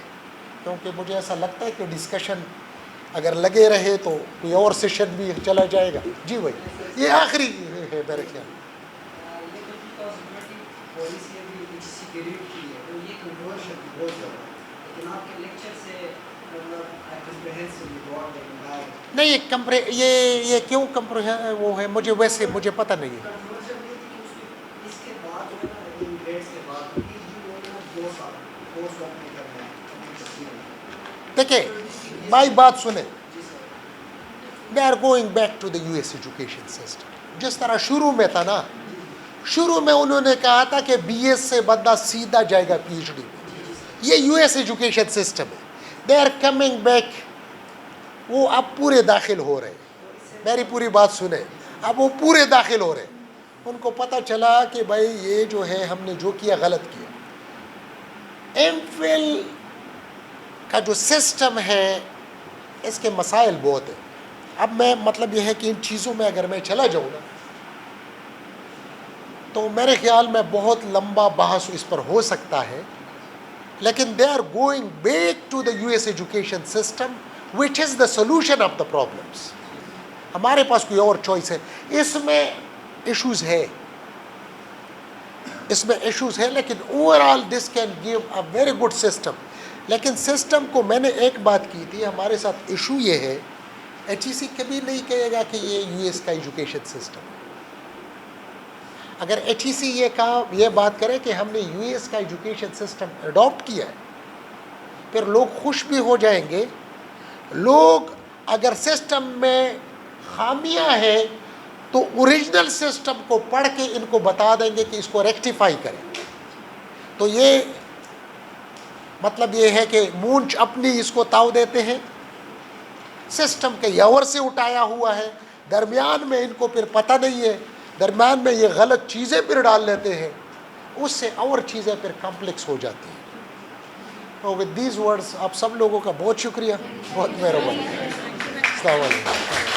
S1: کیونکہ مجھے ایسا لگتا ہے کہ ڈسکشن اگر لگے رہے تو کوئی اور سیشن بھی چلا جائے گا. جی بھائی یہ آخری ہے میرے خیال میں.
S2: پالیسی ابھی HEC کی ریڈ کی ہے تو یہ کنٹروورشل بہت زیادہ ہے, لیکن آپ کے لیکچر سے
S1: نہیں یہ کیوں وہ ہے مجھے ویسے مجھے پتہ نہیں ہے.
S2: اس کے بعد جو ہے نا گریڈس کے بعد PhD 2 سال کورس اوپن کرنا ہے.
S1: دیکھیں بھائی بات سنیں, they are going back to the US education system. جس طرح شروع میں تھا نا, شروع میں انہوں نے کہا تھا کہ BS سے بندہ سیدھا جائے گا PhD میں. یہ US ایجوکیشن سسٹم ہے. They are coming back. وہ اب پورے داخل ہو رہے ہیں, میری پوری بات سنیں, اب وہ پورے داخل ہو رہے ہیں. ان کو پتہ چلا کہ بھائی یہ جو ہے ہم نے جو کیا غلط کیا. MPhil کا جو سسٹم ہے اس کے مسائل بہت ہیں. اب میں مطلب یہ ہے کہ ان چیزوں میں اگر میں چلا جاؤں نا تو میرے خیال میں بہت لمبا بحث اس پر ہو سکتا ہے, لیکن they are going back to the US education system which is the solution of the problems. ہمارے پاس کوئی اور چوائس ہے. اس میں ایشوز ہے, لیکن over all this can give a very good system. لیکن سسٹم کو میں نے ایک بات کی تھی, ہمارے ساتھ ایشو یہ ہے HEC کبھی نہیں کہے گا کہ یہ US کا ایجوکیشن سسٹم. اگر HEC یہ بات کرے کہ ہم نے US کا ایجوکیشن سسٹم اڈاپٹ کیا ہے پھر لوگ خوش بھی ہو جائیں گے. لوگ اگر سسٹم میں خامیاں ہیں تو اوریجنل سسٹم کو پڑھ کے ان کو بتا دیں گے کہ اس کو ریکٹیفائی کریں. تو یہ مطلب یہ ہے کہ مونچھ اپنی اس کو تاؤ دیتے ہیں, سسٹم کے یور سے اٹھایا ہوا ہے, درمیان میں ان کو پھر پتہ نہیں ہے, درمیان میں یہ غلط چیزیں پھر ڈال لیتے ہیں, اس سے اور چیزیں پھر کمپلیکس ہو جاتی ہیں. تو ود دیز ورڈز آپ سب لوگوں کا بہت شکریہ, بہت مہربانی. السلام علیکم.